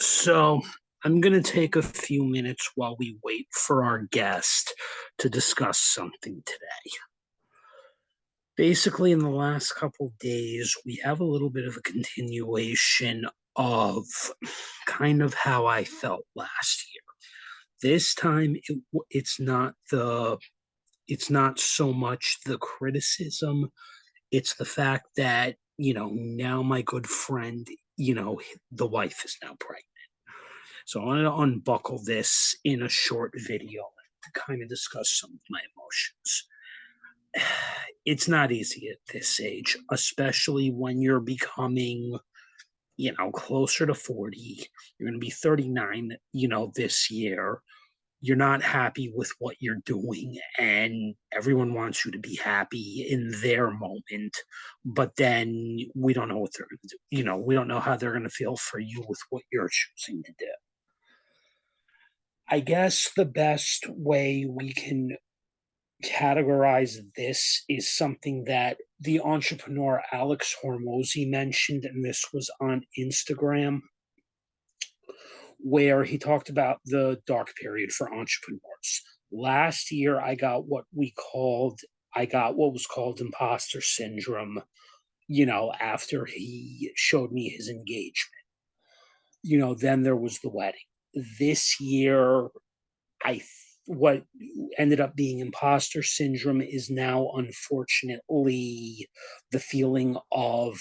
So I'm going to take a few minutes while we wait for our guest to discuss something today. Basically, in the last couple of days, we have a little bit of a continuation of kind of how I felt last year. This time, it's not so much the criticism. It's the fact that now my good friend, the wife is now pregnant. So I wanted to unbuckle this in a short video to kind of discuss some of my emotions. It's not easy at this age, especially when you're becoming, closer to 40. You're going to be 39, this year. You're not happy with what you're doing, and everyone wants you to be happy in their moment. But then we don't know what they're going to do. We don't know how they're going to feel for you with what you're choosing to do. I guess the best way we can categorize this is something that the entrepreneur Alex Hormozy mentioned, and this was on Instagram, where he talked about the dark period for entrepreneurs. Last year, I got what was called imposter syndrome, after he showed me his engagement. Then there was the wedding. This year, I what ended up being imposter syndrome is now unfortunately the feeling of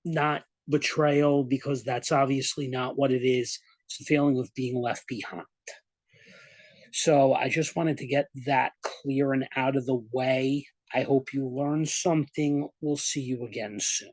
not betrayal, because that's obviously not what it is. It's the feeling of being left behind. So I just wanted to get that clear and out of the way. I hope you learned something. We'll see you again soon.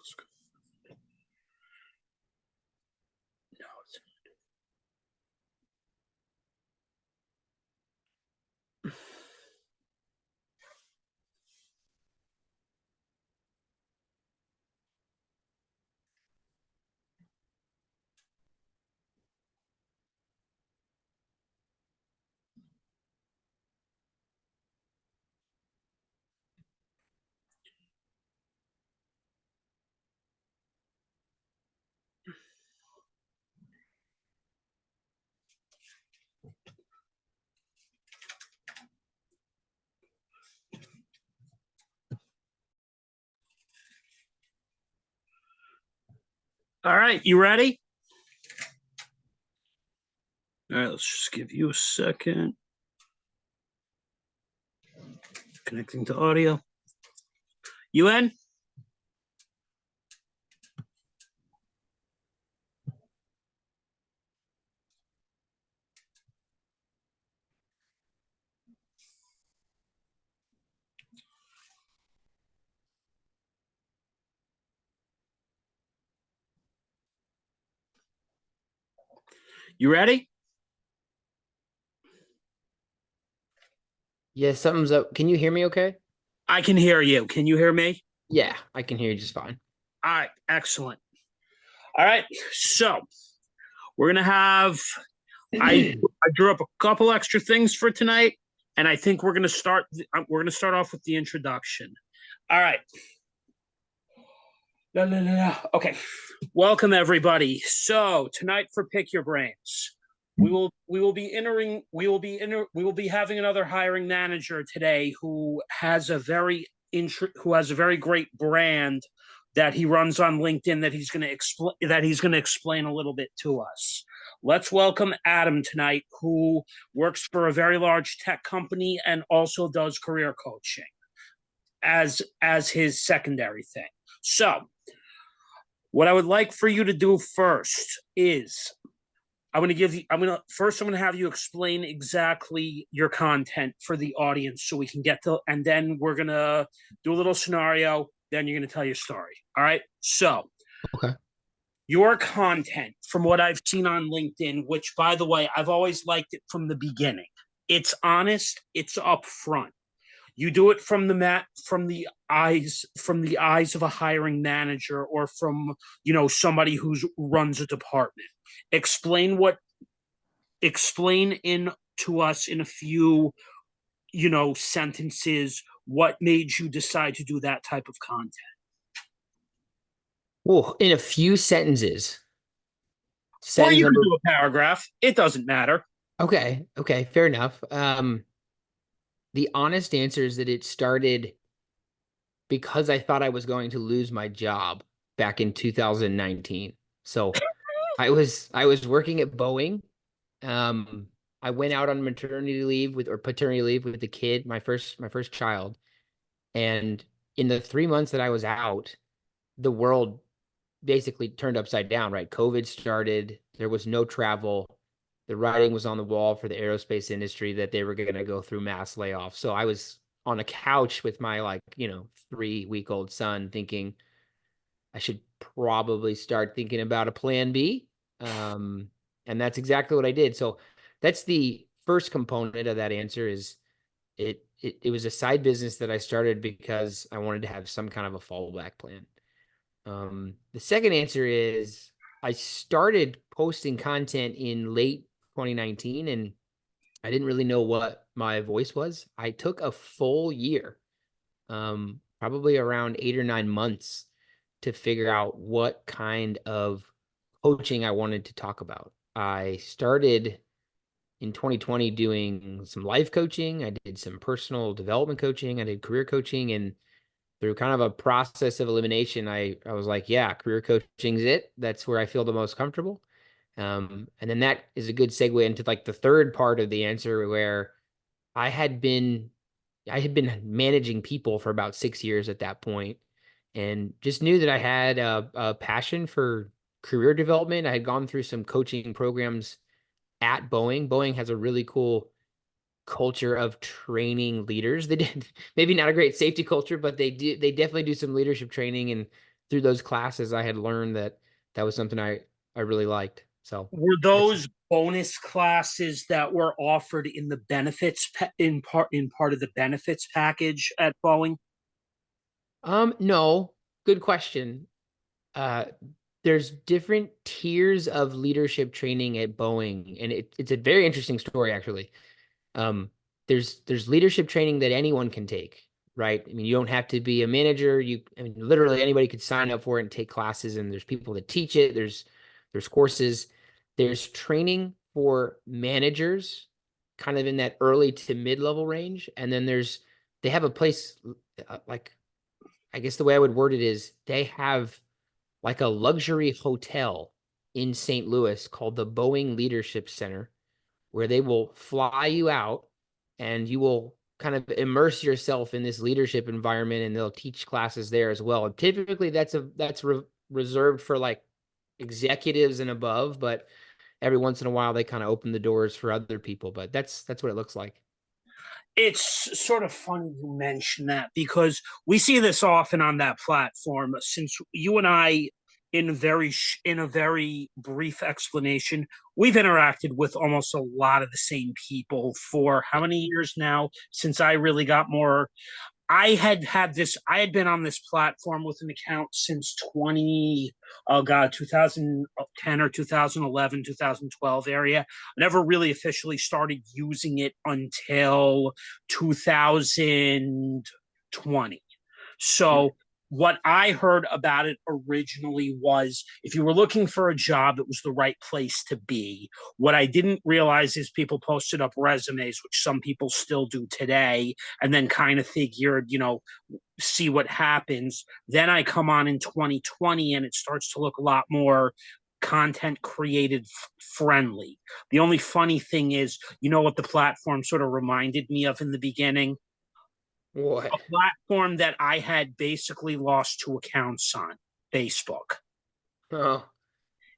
No, it's all right. You ready? All right, let's just give you a second. Connecting to audio. You in? You ready? Yeah, something's up. Can you hear me okay? I can hear you. Can you hear me? Yeah, I can hear you just fine. All right, excellent. All right, so we're gonna have. I drew up a couple extra things for tonight, and I think we're gonna start. We're gonna start off with the introduction. All right. Okay. Welcome everybody. So tonight for Pick Your Brains, we will be having another hiring manager today who has a very great brand that he runs on LinkedIn that he's going to explain a little bit to us. Let's welcome Adam tonight, who works for a very large tech company and also does career coaching as his secondary thing. So what I would like for you to do first is I'm going to have you explain exactly your content for the audience so we can get to, and then we're going to do a little scenario. Then you're going to tell your story. All right. So Okay. your content, from what I've seen on LinkedIn, which by the way, I've always liked it from the beginning. It's honest. It's upfront. You do it from the eyes of a hiring manager or from somebody who runs a department. Explain what explain in to us in a few sentences what made you decide to do that type of content. Well, in a few sentences. Or Sentence you can number. do a paragraph. It doesn't matter. Okay, okay, fair enough. The honest answer is that it started because I thought I was going to lose my job back in 2019. So I was working at Boeing. Um, I went out on maternity leave with or paternity leave with the kid, my first child. And in the 3 months that I was out, the world basically turned upside down, right? COVID started, there was no travel. The writing was on the wall for the aerospace industry that they were going to go through mass layoffs. So I was on a couch with my 3-week-old son thinking I should probably start thinking about a plan B. And that's exactly what I did. So that's the first component of that answer is it was a side business that I started because I wanted to have some kind of a fallback plan. The second answer is I started posting content in late 2019 and I didn't really know what my voice was. I took a full year, probably around 8 or 9 months to figure out what kind of coaching I wanted to talk about. I started in 2020 doing some life coaching. I did some personal development coaching. I did career coaching, and through kind of a process of elimination, I was like, yeah, career coaching's it. That's where I feel the most comfortable. And then that is a good segue into like the third part of the answer where I had been I had been managing people for about 6 years at that point and just knew that I had a passion for career development. I had gone through some coaching programs at Boeing. Boeing has a really cool culture of training leaders. They did maybe not a great safety culture, but they definitely do some leadership training. And through those classes, I had learned that that was something I really liked. So Were that's those bonus classes that were offered in the in part of the benefits package at Boeing? no, good question. Uh, there's different tiers of leadership training at Boeing, and it's a very interesting story actually. Um, there's leadership training that anyone can take, right? I mean, you don't have to be a manager. I mean, literally anybody could sign up for it and take classes, and there's people that teach it. There's courses. There's training for managers, kind of in that early to mid-level range, and then they have a place like I guess the way I would word it is they have like a luxury hotel in St. Louis called the Boeing Leadership Center, where they will fly you out and you will kind of immerse yourself in this leadership environment, and they'll teach classes there as well. And typically that's reserved for like executives and above, but every once in a while they kind of open the doors for other people. But that's what it looks like. It's sort of funny you mention that because we see this often on that platform. Since you and I, in a very brief explanation, we've interacted with almost a lot of the same people for how many years now? Since I really got more I had been on this platform with an account since 2010 or 2011, 2012 area. I never really officially started using it until 2020. Mm. So what I heard about it originally was if you were looking for a job, it was the right place to be. What I didn't realize is people posted up resumes, which some people still do today, and then kind of figured, see what happens. Then I come on in 2020 and it starts to look a lot more content created friendly. The only funny thing is, what the platform sort of reminded me of in the beginning? What? A platform that I had basically lost two accounts on, Facebook. Oh,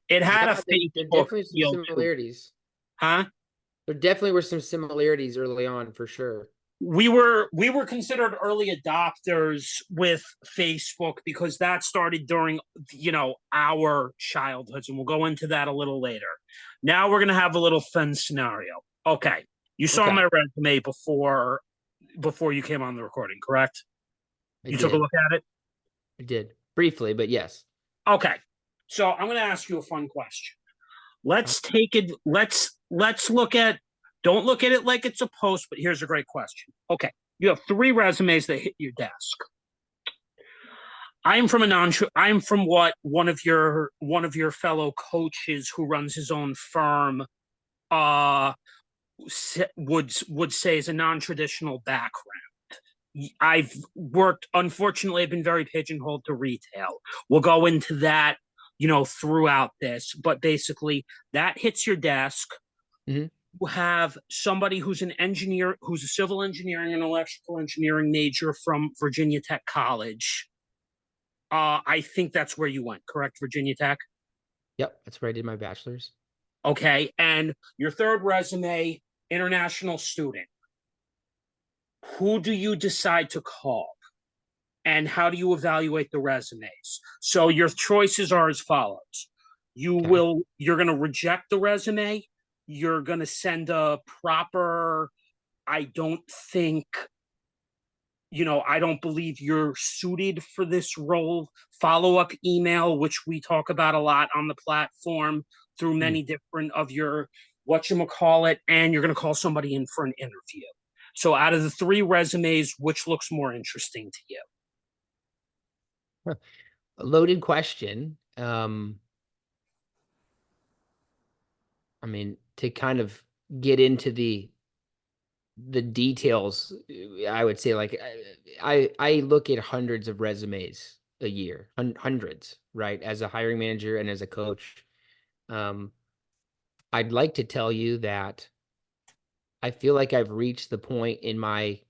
It had a yeah, there Facebook definitely some feel to it. similarities. Huh? There definitely were some similarities early on for sure. We were considered early adopters with Facebook because that started during our childhoods, and we'll go into that a little later. Now we're gonna have a little fun scenario. Okay, you saw Okay, my resume before you came on the recording, correct? I You took a did. look at it. I did briefly, but yes. Okay, so I'm gonna ask you a fun question. Uh, Let's take it. Let's look at. Don't look at it like it's a post, but here's a great question. Okay, you have three resumes that hit your desk. I'm from what one of your fellow coaches who runs his own firm uh would say is a non-traditional background. I've worked, unfortunately, I've been very pigeonholed to retail. We'll go into that, throughout this, but basically that hits your desk. mhm. You have somebody who's an engineer, who's a civil engineering and electrical engineering major from Virginia Tech College. I think that's where you went, correct? Virginia Tech. Yep, that's where I did my bachelor's. Okay. And your third resume, international student. Who do you decide to call? And how do you evaluate the resumes? So your choices are as follows. Okay. You're going to reject the resume. You're going to send a proper, I don't think, I don't believe you're suited for this role. Follow up email, which we talk about a lot on the platform through Mm. many different of your what you call it, and you're going to call somebody in for an interview. So, out of the three resumes, which looks more interesting to you? A loaded question. I mean, to kind of get into the details, I would say like I look at hundreds of resumes a year, hundreds, right? As a hiring manager and as a coach. Um, I'd like to tell you that I feel like I've reached the point in my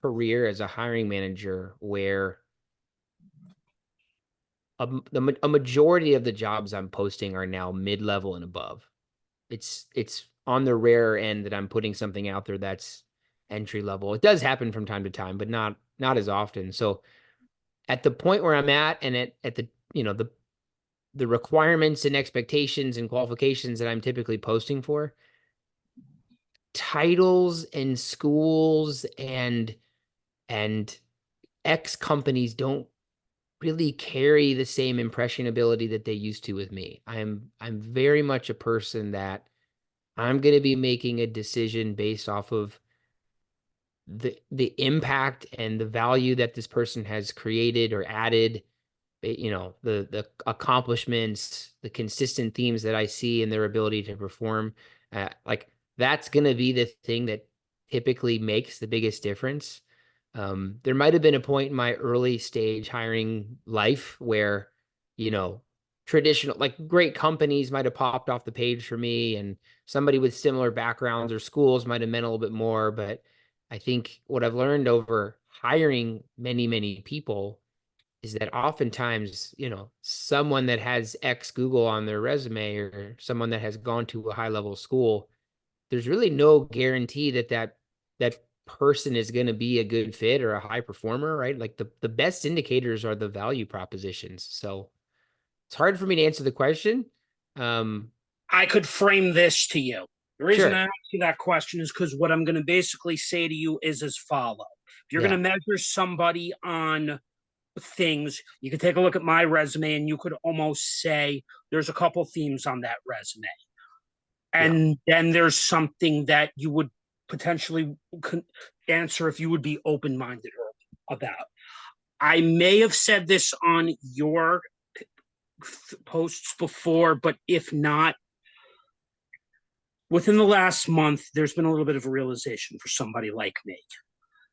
career as a hiring manager where a majority of the jobs I'm posting are now mid-level and above. It's on the rare end that I'm putting something out there that's entry level. It does happen from time to time, but not as often. So at the point where I'm at and at the the requirements and expectations and qualifications that I'm typically posting for, titles and schools and X companies don't really carry the same impressionability that they used to with me. I'm very much a person that I'm going to be making a decision based off of the impact and the value that this person has created or added, the accomplishments, the consistent themes that I see in their ability to perform. Like that's going to be the thing that typically makes the biggest difference. There might have been a point in my early stage hiring life where, you know, traditional, like great companies might have popped off the page for me, and somebody with similar backgrounds or schools might have meant a little bit more. But I think what I've learned over hiring many, many people is that oftentimes, someone that has ex Google on their resume or someone that has gone to a high level school, there's really no guarantee that person is going to be a good fit or a high performer, right? Like the best indicators are the value propositions. So it's hard for me to answer the question. Um, I could frame this to you. The reason I sure. ask you that question is because what I'm going to basically say to you is as follow. If you're going to Yeah. measure somebody on things, you could take a look at my resume and you could almost say there's a couple themes on that resume. Yeah. And then there's something that you would potentially answer if you would be open minded about. I may have said this on your posts before, but if not, within the last month, there's been a little bit of a realization for somebody like me.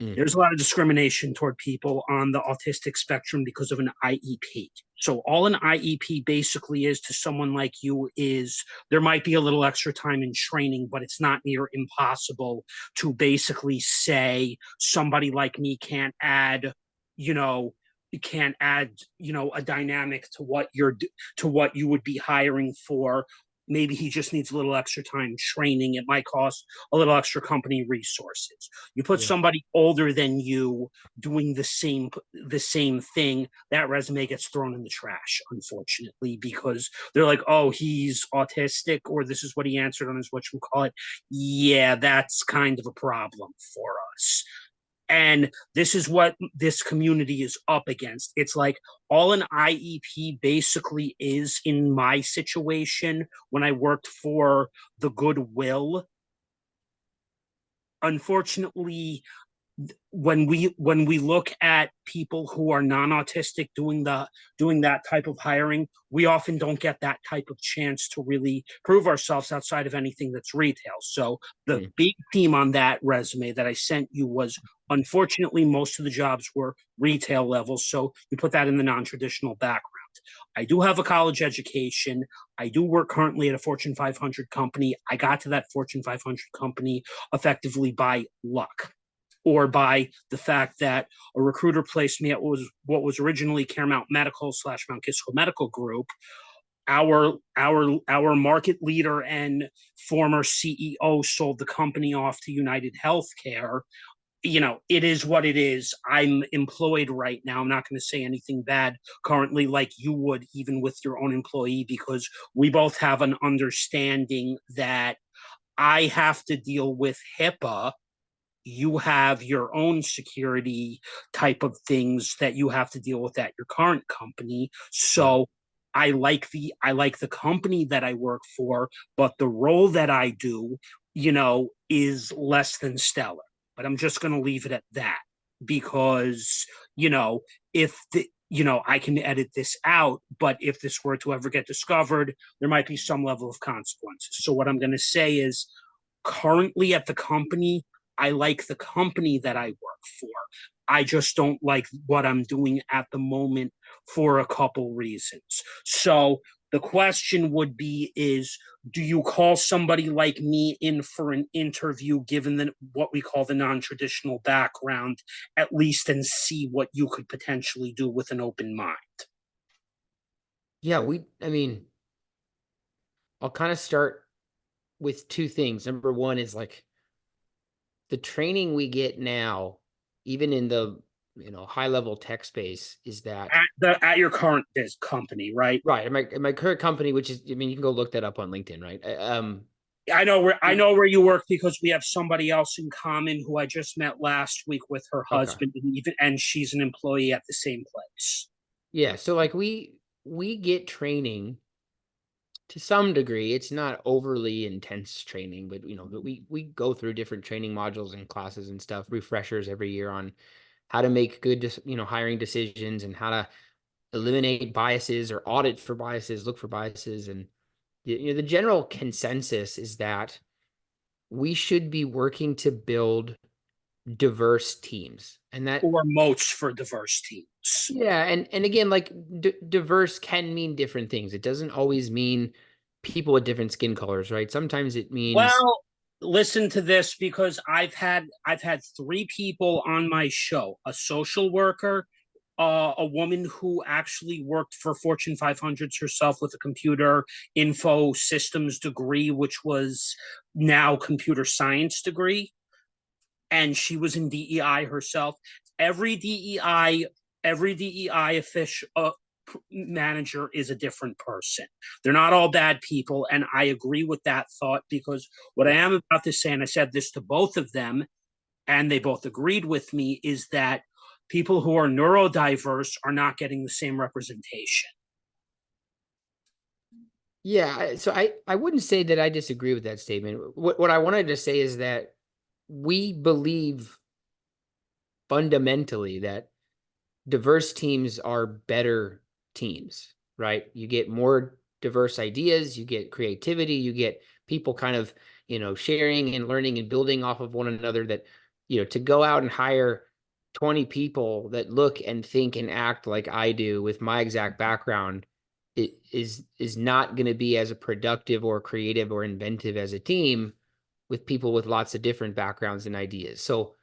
Mm, There's a lot of discrimination toward people on the autistic spectrum because of an IEP. So all an IEP basically is to someone like you is there might be a little extra time in training, but it's not near impossible to basically say somebody like me can't add, you know, can't add, a dynamic to what you would be hiring for. Maybe he just needs a little extra time training. It might cost a little extra company resources. You put yeah. somebody older than you doing the same thing, that resume gets thrown in the trash, unfortunately, because they're like, oh, he's autistic, or this is what he answered on his what you call it. Yeah, that's kind of a problem for us. And this is what this community is up against. It's like all an IEP basically is in my situation when I worked for the Goodwill. Unfortunately, when we look at people who are non-autistic doing that type of hiring, we often don't get that type of chance to really prove ourselves outside of anything that's retail. So the Mm, big theme on that resume that I sent you was, unfortunately, most of the jobs were retail levels, so you put that in the non-traditional background. I do have a college education. I do work currently at a Fortune 500 company. I got to that Fortune 500 company effectively by luck, or by the fact that a recruiter placed me at what was originally Caremount Medical / Mount Kisco Medical Group. Our market leader and former CEO sold the company off to United Healthcare. It is what it is. I'm employed right now. I'm not going to say anything bad currently, like you would, even with your own employee, because we both have an understanding that I have to deal with HIPAA. You have your own security type of things that you have to deal with at your current company. yeah. So I like the company that I work for, but the role that I do, is less than stellar. But I'm just going to leave it at that, because you know if the I can edit this out, but if this were to ever get discovered, there might be some level of consequences. So what I'm going to say is, currently at the company, I like the company that I work for. I just don't like what I'm doing at the moment for a couple reasons. So the question would be is, do you call somebody like me in for an interview given what we call the non-traditional background, at least, and see what you could potentially do with an open mind? Yeah. I mean, I'll kind of start with two things. Number one is like the training we get now, even in the high level tech space is that At your current biz company, right? right at my current company, which is, I mean, you can go look that up on LinkedIn, right? I know where you work because we have somebody else in common who I just met last week with her Okay. husband, and she's an employee at the same place. Yeah, so like we get training to some degree. It's not overly intense training, but but we go through different training modules and classes and stuff, refreshers every year on how to make good, hiring decisions and how to eliminate biases or audit for biases, look for biases. And the general consensus is that we should be working to build diverse teams. And that, Or moats for diverse teams. yeah, and again, like diverse can mean different things. It doesn't always mean people with different skin colors, right? Sometimes it means, Well, listen to this because I've had three people on my show: a social worker, a woman who actually worked for Fortune 500s herself with a computer info systems degree, which was now computer science degree, and she was in DEI herself. Every DEI every DEI official manager is a different person. They're not all bad people, and I agree with that thought because what I yeah, am about to say, and I said this to both of them, and they both agreed with me, is that people who are neurodiverse are not getting the same representation. yeah. So I wouldn't say that I disagree with that statement. What I wanted to say is that we believe fundamentally that diverse teams are better teams, right? You get more diverse ideas, you get creativity, you get people kind of, sharing and learning and building off of one another. That, to go out and hire 20 people that look and think and act like I do with my exact background, it is not going to be as a productive or creative or inventive as a team with people with lots of different backgrounds and ideas. So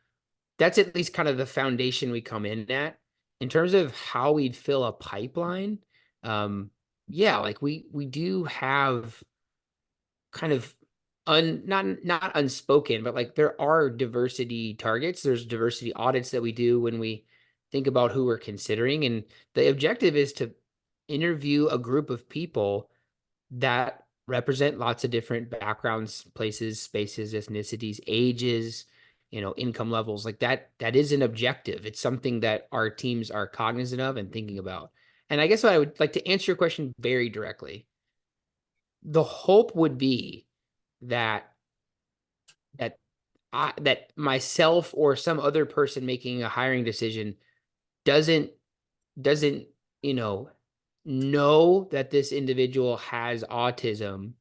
that's at least kind of the foundation we come in at. In terms of how we'd fill a pipeline, um, yeah, like we do have kind of not unspoken, but like there are diversity targets. There's diversity audits that we do when we think about who we're considering. And the objective is to interview a group of people that represent lots of different backgrounds, places, spaces, ethnicities, ages, income levels. Like that is an objective. It's something that our teams are cognizant of and thinking about. And I guess what I would like to answer your question very directly. The hope would be that that that myself or some other person making a hiring decision doesn't doesn't, you know that this individual has autism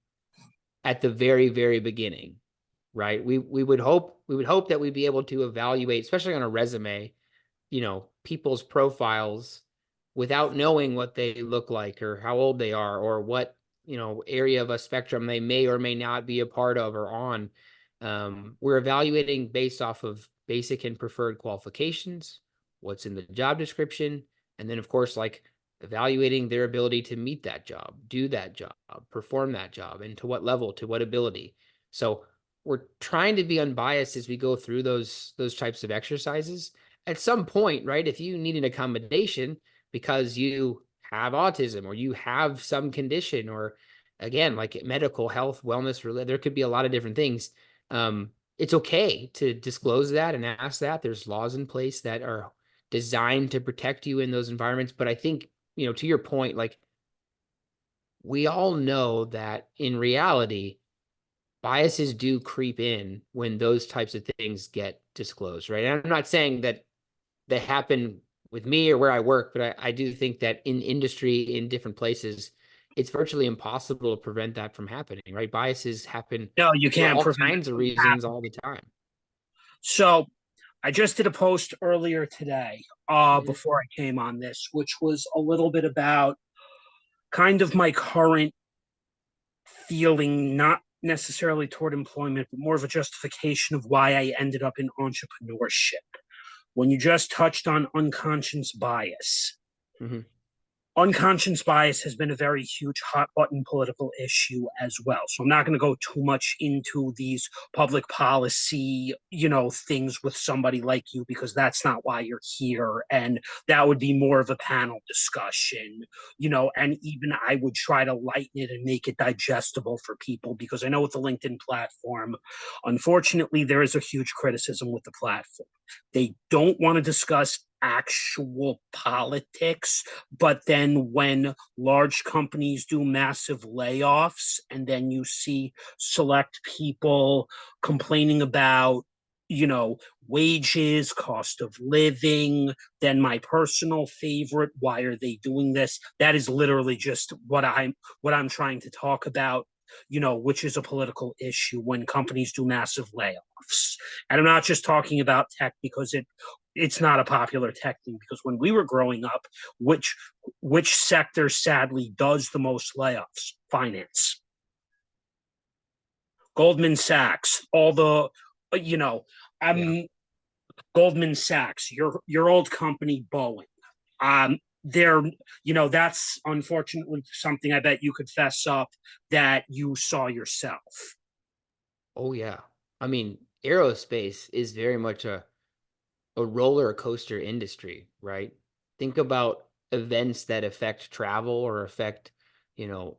at the very, very beginning, right? We would hope that we'd be able to evaluate, especially on a resume, people's profiles without knowing what they look like or how old they are or what, area of a spectrum they may or may not be a part of or on. We're evaluating based off of basic and preferred qualifications, what's in the job description, and then of course, like evaluating their ability to meet that job, do that job, perform that job, and to what level, to what ability. So we're trying to be unbiased as we go through those types of exercises. At some point, right, if you need an accommodation because you have autism or you have some condition, or again, like medical, health, wellness related, there could be a lot of different things. It's okay to disclose that and ask that. There's laws in place that are designed to protect you in those environments. But I think, to your point, like we all know that in reality, biases do creep in when those types of things get disclosed, right? And I'm not saying that they happen with me or where I work, but I do think that in industry, in different places, it's virtually impossible to prevent that from happening, right? Biases happen No, you for can't all prevent it kinds of from reasons happening. all the time. So I just did a post earlier today, Mhm. before I came on this, which was a little bit about kind of my current feeling, not necessarily toward employment, but more of a justification of why I ended up in entrepreneurship. When you just touched on unconscious bias, Mhm. Unconscious bias has been a very huge hot button political issue as well. So I'm not going to go too much into these public policy, things with somebody like you because that's not why you're here. And that would be more of a panel discussion, and even I would try to lighten it and make it digestible for people because I know with the LinkedIn platform, unfortunately, there is a huge criticism with the platform. They don't want to discuss actual politics, but then when large companies do massive layoffs and then you see select people complaining about wages, cost of living, then my personal favorite, why are they doing this? That is literally just what I'm trying to talk about, which is a political issue when companies do massive layoffs. And I'm not just talking about tech because it's not a popular tech thing because when we were growing up, which which sector sadly does the most layoffs? Finance. Goldman Sachs, all the you know, Yeah. I'm Goldman Sachs, your old company Boeing. They're that's unfortunately something I bet you could fess up that you saw yourself. Oh yeah. I mean, aerospace is very much a roller coaster industry, right? Think about events that affect travel or affect,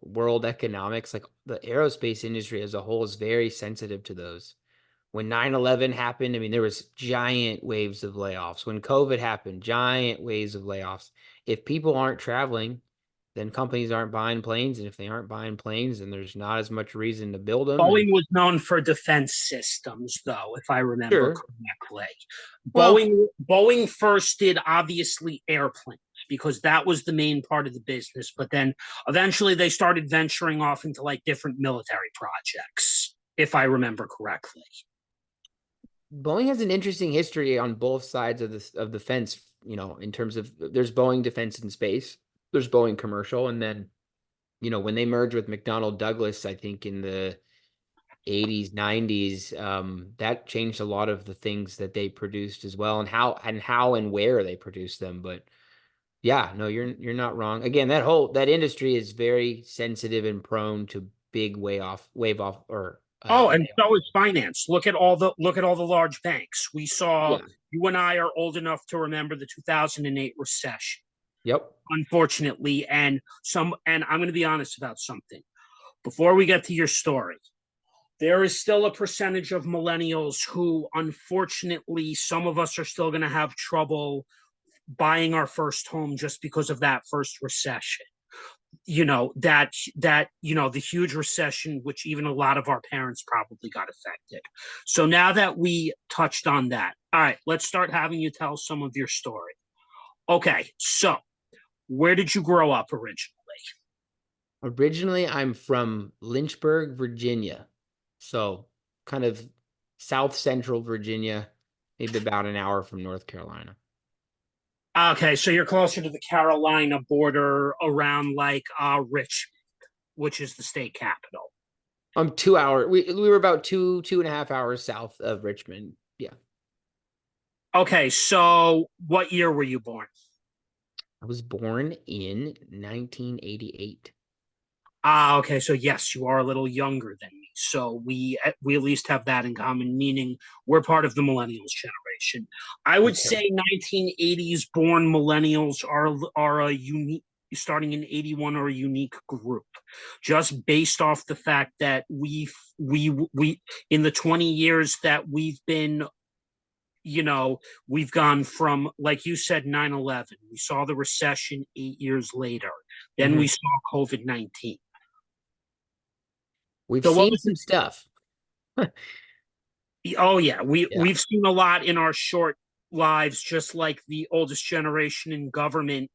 world economics. Like the aerospace industry as a whole is very sensitive to those. When 9/11 happened, I mean, there was giant waves of layoffs. When COVID happened, giant waves of layoffs. If people aren't traveling, then companies aren't buying planes. And if they aren't buying planes, then there's not as much reason to build them. And Boeing was known for defense systems, though, if I remember sure. correctly. Well, Boeing first did obviously airplanes because that was the main part of the business, but then eventually they started venturing off into like different military projects, if I remember correctly. Boeing has an interesting history on both sides of the fence, in terms of there's Boeing Defense and Space, there's Boeing Commercial, and then, when they merged with McDonnell Douglas, I think in the 80s, 90s, that changed a lot of the things that they produced as well, and how and where they produced them. But yeah, no, you're not wrong. Again, that industry is very sensitive and prone to big wave off or Oh, and layoff. so is finance. Look at all the large banks. We saw Yeah. you and I are old enough to remember the 2008 recession, Yep. unfortunately, and I'm going to be honest about something. Before we get to your story, there is still a percentage of millennials who, unfortunately, some of us are still going to have trouble buying our first home just because of that first recession. The huge recession, which even a lot of our parents probably got affected. So now that we touched on that, all right, let's start having you tell some of your story. Okay, so where did you grow up originally? Originally, I'm from Lynchburg, Virginia. So kind of South Central Virginia, maybe about an hour from North Carolina. Okay, so you're closer to the Carolina border around like Richmond, which is the state capital. I'm 2 hour. We were about 2.5 hours south of Richmond. Yeah. Okay, so what year were you born? I was born in 1988. Okay, so yes, you are a little younger than me. So we at least have that in common, meaning we're part of the millennials generation. I would Okay. say 1980s born millennials are a unique starting in 81 are a unique group just based off the fact that we in the 20 years that we've been we've gone from, like you said, 9/11. We saw the recession 8 years later. Then Hmm. we saw COVID-19. We've So what seen was some stuff. Oh yeah, we Yeah. we've seen a lot in our short lives, just like the oldest generation in government.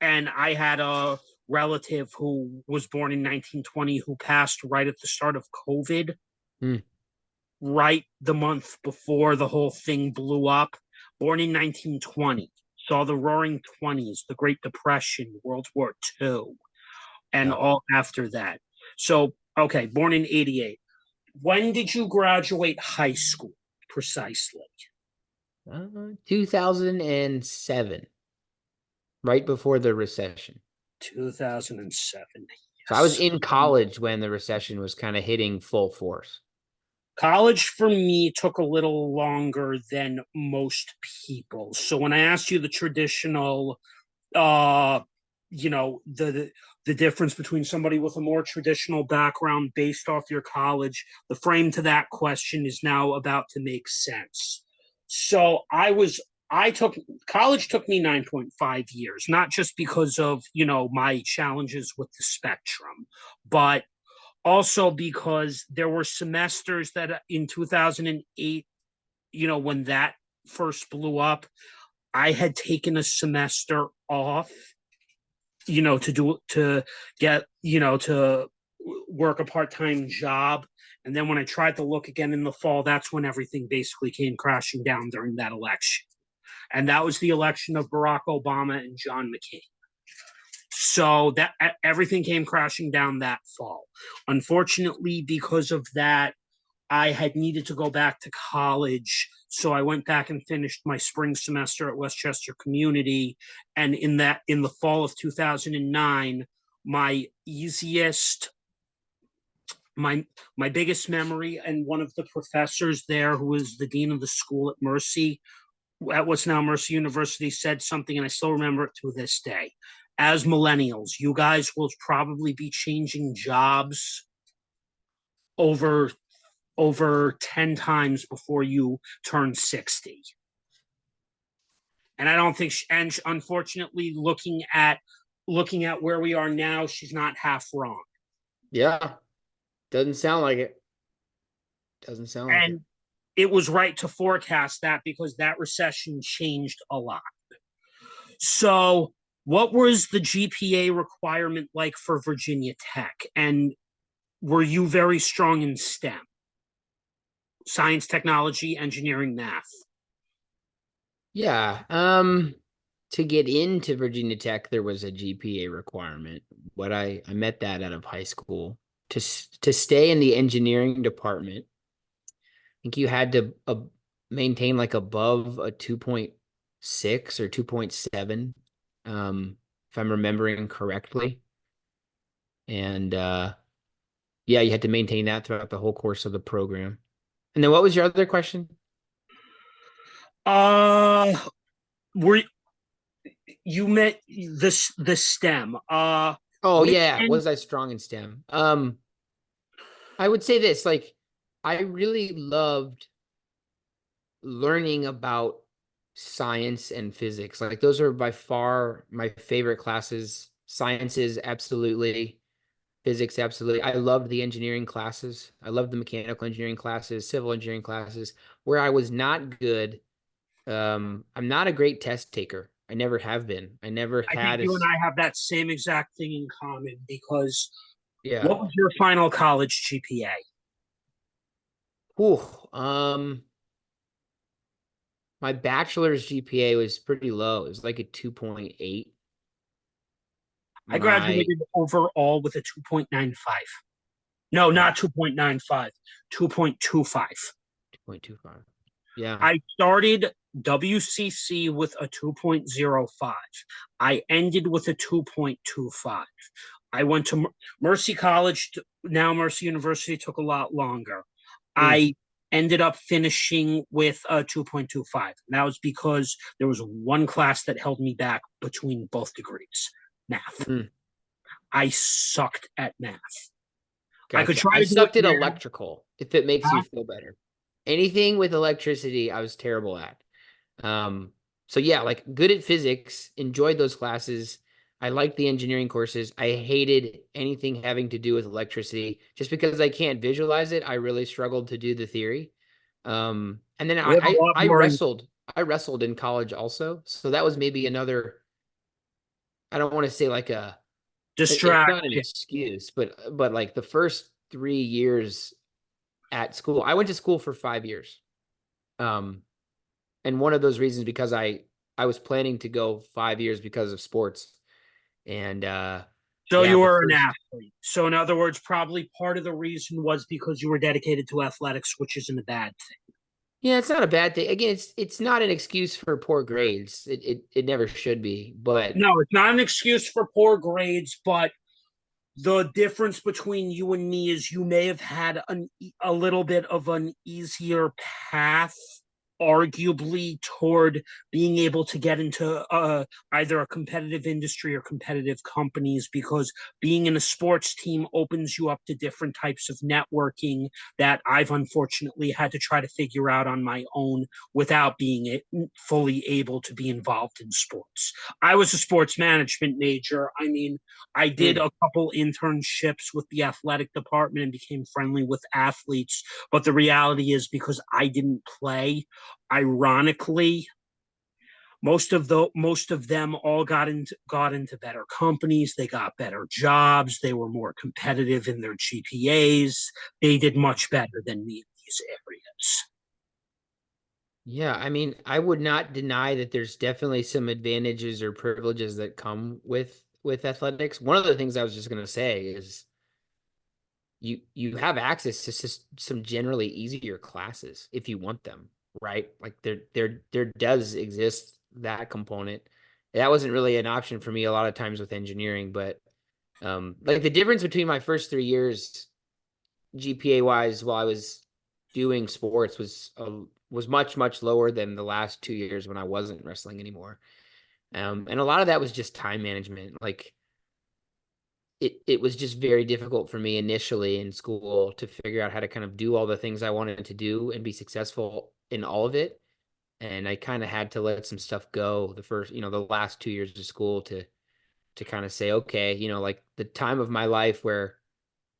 And I had a relative who was born in 1920 who passed right at the start of COVID, Hmm. right the month before the whole thing blew up. Born in 1920, saw the Roaring Twenties, the Great Depression, World War II, and Yeah. all after that. So, okay, born in 88. When did you graduate high school precisely? 2007, right before the recession. 2007. So I was Yes. in college when the recession was kind of hitting full force. College for me took a little longer than most people. So when I asked you the traditional, uh, you know, the difference between somebody with a more traditional background based off your college, the frame to that question is now about to make sense. So I took college took me 9.5 years, not just because of, my challenges with the spectrum, but also because there were semesters that in 2008, when that first blew up, I had taken a semester off, to get, to work a part-time job. And then when I tried to look again in the fall, that's when everything basically came crashing down during that election. And that was the election of Barack Obama and John McCain. So that everything came crashing down that fall. Unfortunately, because of that, I had needed to go back to college. So I went back and finished my spring semester at Westchester Community. And in the fall of 2009, my easiest my biggest memory, and one of the professors there, who was the dean of the school at what's now Mercy University, said something, and I still remember it to this day. As millennials, you guys will probably be changing jobs over over 10 times before you turn 60. And I don't think and unfortunately, looking at where we are now, she's not half wrong. Yeah, doesn't sound like it. Doesn't sound like it. And it was right to forecast that, because that recession changed a lot. So what was the GPA requirement like for Virginia Tech? And were you very strong in STEM? Science, technology, engineering, math? Yeah. To get into Virginia Tech, there was a GPA requirement. I met that out of high school. To stay in the engineering department, I think you had to maintain like above a 2.6 or 2.7, if I'm remembering correctly. And yeah, you had to maintain that throughout the whole course of the program. And then what was your other question? Uh, were you met the STEM? Oh Which yeah, end? was I strong in STEM? I would say this, like I really loved learning about science and physics. Like those are by far my favorite classes. Sciences, absolutely. Physics, absolutely. I loved the engineering classes. I loved the mechanical engineering classes, civil engineering classes. Where I was not good, I'm not a great test taker. I never have been. I never I think had a, you and I have that same exact thing in common, because yeah. what was your final college GPA? Whew, my bachelor's GPA was pretty low. It was like a 2.8. I My graduated overall with a 2.95. No, uh, not 2.95, 2.25. 2.25. Yeah. I started WCC with a 2.05. I ended with a 2.25. I went to Mercy College, now Mercy University, took a lot longer. Mm, I ended up finishing with a 2.25. And that was because there was one class that held me back between both degrees, math. mm. I sucked at math. I could Gotcha. try I to do it sucked at now. electrical, if it makes you feel better. Anything with electricity, I was terrible at. Um, so yeah, like good at physics, enjoyed those classes. I liked the engineering courses. I hated anything having to do with electricity just because I can't visualize it. I really struggled to do the theory. And then We have a lot I more wrestled. I wrestled in college also. So that was maybe another, I don't want to say like it's not an distraction. excuse, but like the first 3 years at school, I went to school for 5 years. Um, and one of those reasons because I was planning to go 5 years because of sports. And So yeah, you the were an first athlete. So in other words, probably part of the reason was because you were dedicated to athletics, which isn't a bad thing. Yeah, it's not a bad thing. Again, it's not an excuse for poor grades. It never should be. But No, it's not an excuse for poor grades, but the difference between you and me is you may have had a little bit of an easier path, arguably, toward being able to get into either a competitive industry or competitive companies, because being in a sports team opens you up to different types of networking that I've unfortunately had to try to figure out on my own without being fully able to be involved in sports. I was a sports management major. I mean, I did mm, a couple internships with the athletic department and became friendly with athletes. But the reality is, because I didn't play, ironically, most of them all got into better companies. They got better jobs. They were more competitive in their GPAs. They did much better than me in these areas. yeah, I mean, I would not deny that there's definitely some advantages or privileges that come with athletics. One of the things I was just going to say is you have access to some generally easier classes if you want them, right? Like there does exist that component. That wasn't really an option for me a lot of times with engineering, but like the difference between my first 3 years GPA wise while I was doing sports was much lower than the last 2 years when I wasn't wrestling anymore. And a lot of that was just time management. Like it was just very difficult for me initially in school to figure out how to kind of do all the things I wanted to do and be successful in all of it. And I kind of had to let some stuff go the first, the last 2 years of school to kind of say, okay, like the time of my life where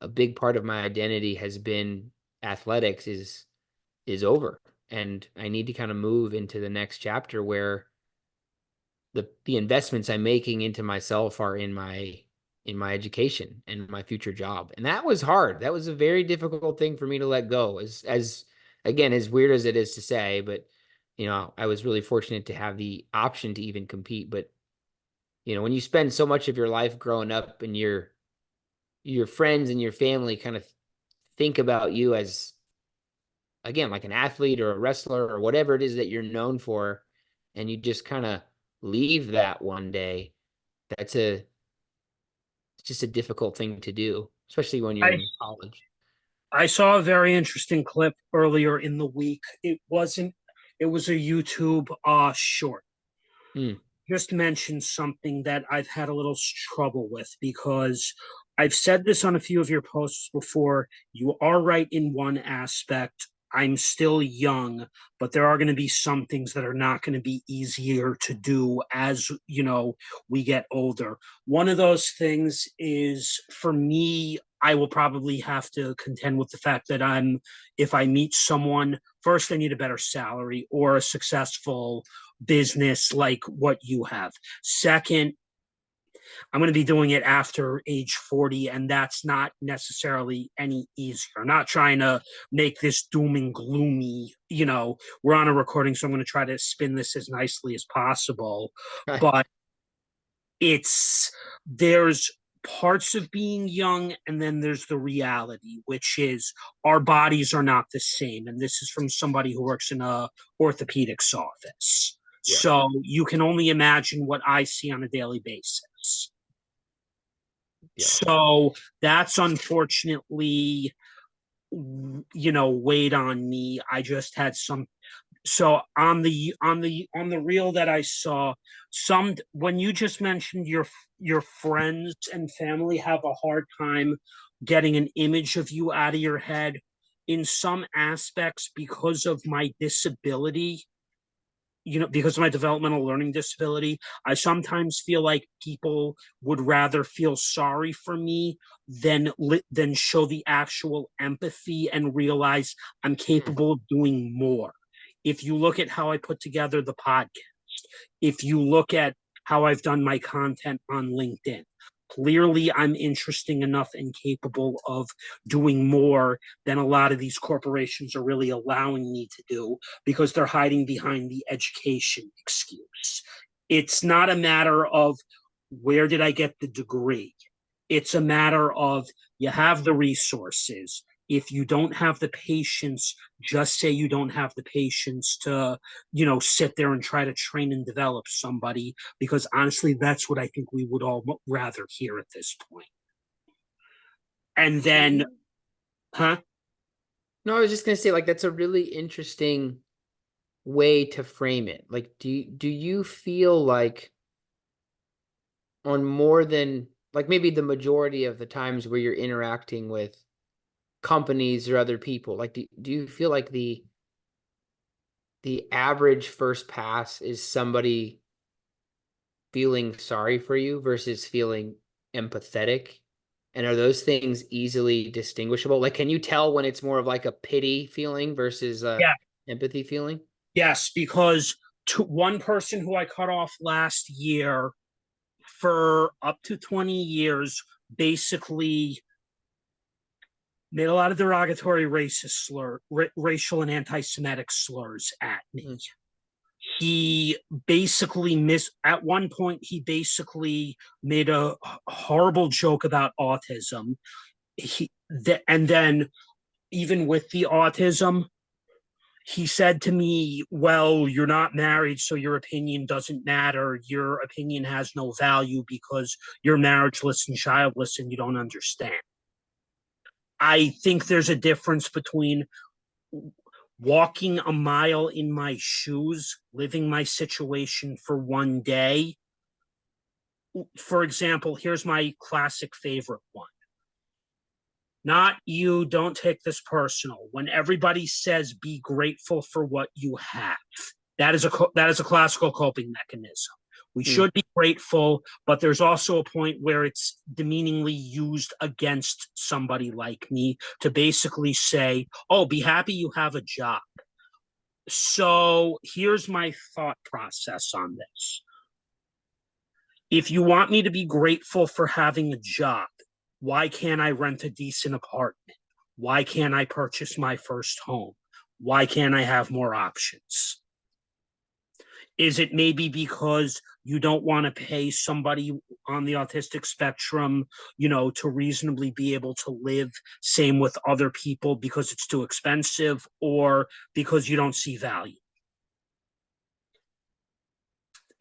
a big part of my identity has been athletics is over. And I need to kind of move into the next chapter where the investments I'm making into myself are in my education and my future job. And that was hard. That was a very difficult thing for me to let go. As again, as weird as it is to say, but I was really fortunate to have the option to even compete. But when you spend so much of your life growing up and your friends and your family kind of think about you as again like an athlete or a wrestler or whatever it is that you're known for, and you just kind of leave that one day, that's a it's just a difficult thing to do, especially when you're I in college. I saw a very interesting clip earlier in the week. It was a YouTube short. Mm, Just mentioned something that I've had a little trouble with, because I've said this on a few of your posts before. You are right in one aspect. I'm still young, but there are going to be some things that are not going to be easier to do as, we get older. One of those things is, for me, I will probably have to contend with the fact that if I meet someone, first I need a better salary or a successful business like what you have. Second, I'm going to be doing it after age 40, and that's not necessarily any easier. I'm not trying to make this doom and gloomy. We're on a recording, so I'm going to try to spin this as nicely as possible. right. But there's parts of being young, and then there's the reality, which is our bodies are not the same. And this is from somebody who works in a orthopedics office. Yeah. So you can only imagine what I see on a daily basis. Yeah. So that's unfortunately, weighed on me. I just had some. So on the reel that I saw, some when you just mentioned your friends and family have a hard time getting an image of you out of your head, in some aspects, because of my disability, because of my developmental learning disability, I sometimes feel like people would rather feel sorry for me than show the actual empathy and realize I'm Mm, capable of doing more. If you look at how I put together the podcast, if you look at how I've done my content on LinkedIn, clearly I'm interesting enough and capable of doing more than a lot of these corporations are really allowing me to do, because they're hiding behind the education excuse. It's not a matter of where did I get the degree. It's a matter of, you have the resources. if you don't have the patience, just say you don't have the patience to, sit there and try to train and develop somebody, because honestly, that's what I think we would all rather hear at this point. And then, Mhm. huh? No, I was just gonna say, like, that's a really interesting way to frame it. Like, do you feel like on more than like maybe the majority of the times where you're interacting with companies or other people, like do you feel like the average first pass is somebody feeling sorry for you versus feeling empathetic? And are those things easily distinguishable? Like, can you tell when it's more of like a pity feeling versus a Yeah. empathy feeling? Yes, because to one person who I cut off last year for up to 20 years basically made a lot of derogatory racial and anti-Semitic slurs at me. Mm, He basically at one point he basically made a horrible joke about autism. And then even with the autism, he said to me, well, you're not married, so your opinion doesn't matter. Your opinion has no value because you're marriageless and childless and you don't understand. I think there's a difference between walking a mile in my shoes, living my situation for one day. For example, here's my classic favorite one. Not you, don't take this personal. When everybody says be grateful for what you have, that is a classical coping mechanism. We mm. should be grateful, but there's also a point where it's demeaningly used against somebody like me to basically say, "Oh, be happy you have a job." So here's my thought process on this. If you want me to be grateful for having a job, why can't I rent a decent apartment? Why can't I purchase my first home? Why can't I have more options? Is it maybe because you don't want to pay somebody on the autistic spectrum, to reasonably be able to live same with other people because it's too expensive, or because you don't see value?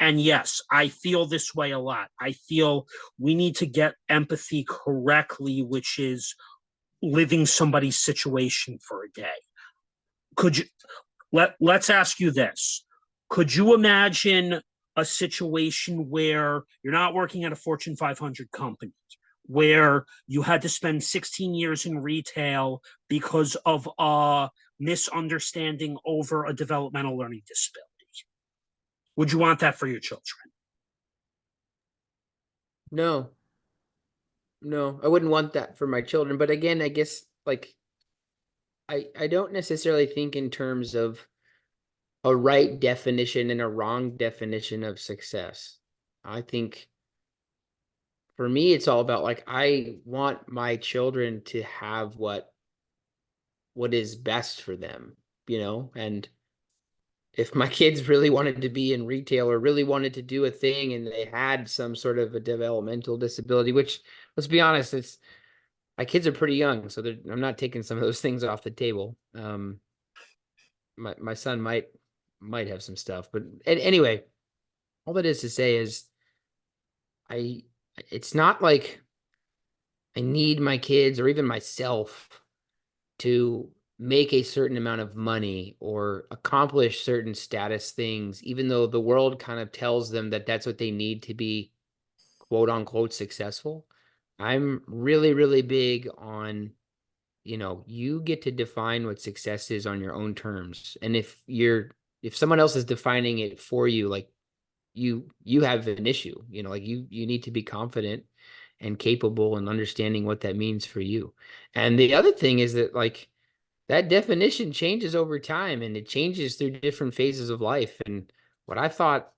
And yes, I feel this way a lot. I feel we need to get empathy correctly, which is living somebody's situation for a day. Could you let's ask you this. Could you imagine a situation where you're not working at a Fortune 500 company, where you had to spend 16 years in retail because of a misunderstanding over a developmental learning disability? Would you want that for your children? No, no, I wouldn't want that for my children. But again, I guess like I don't necessarily think in terms of a right definition and a wrong definition of success. I think for me, it's all about like I want my children to have what is best for them, and if my kids really wanted to be in retail or really wanted to do a thing and they had some sort of a developmental disability, which let's be honest, it's my kids are pretty young, so I'm not taking some of those things off the table. My son might have some stuff, but anyway, all that is to say is I it's not like I need my kids or even myself to make a certain amount of money or accomplish certain status things, even though the world kind of tells them that that's what they need to be quote unquote successful. I'm really, really big on, you get to define what success is on your own terms. And if someone else is defining it for you, like you have an issue, like you need to be confident and capable and understanding what that means for you. And the other thing is that like that definition changes over time and it changes through different phases of life. And what I thought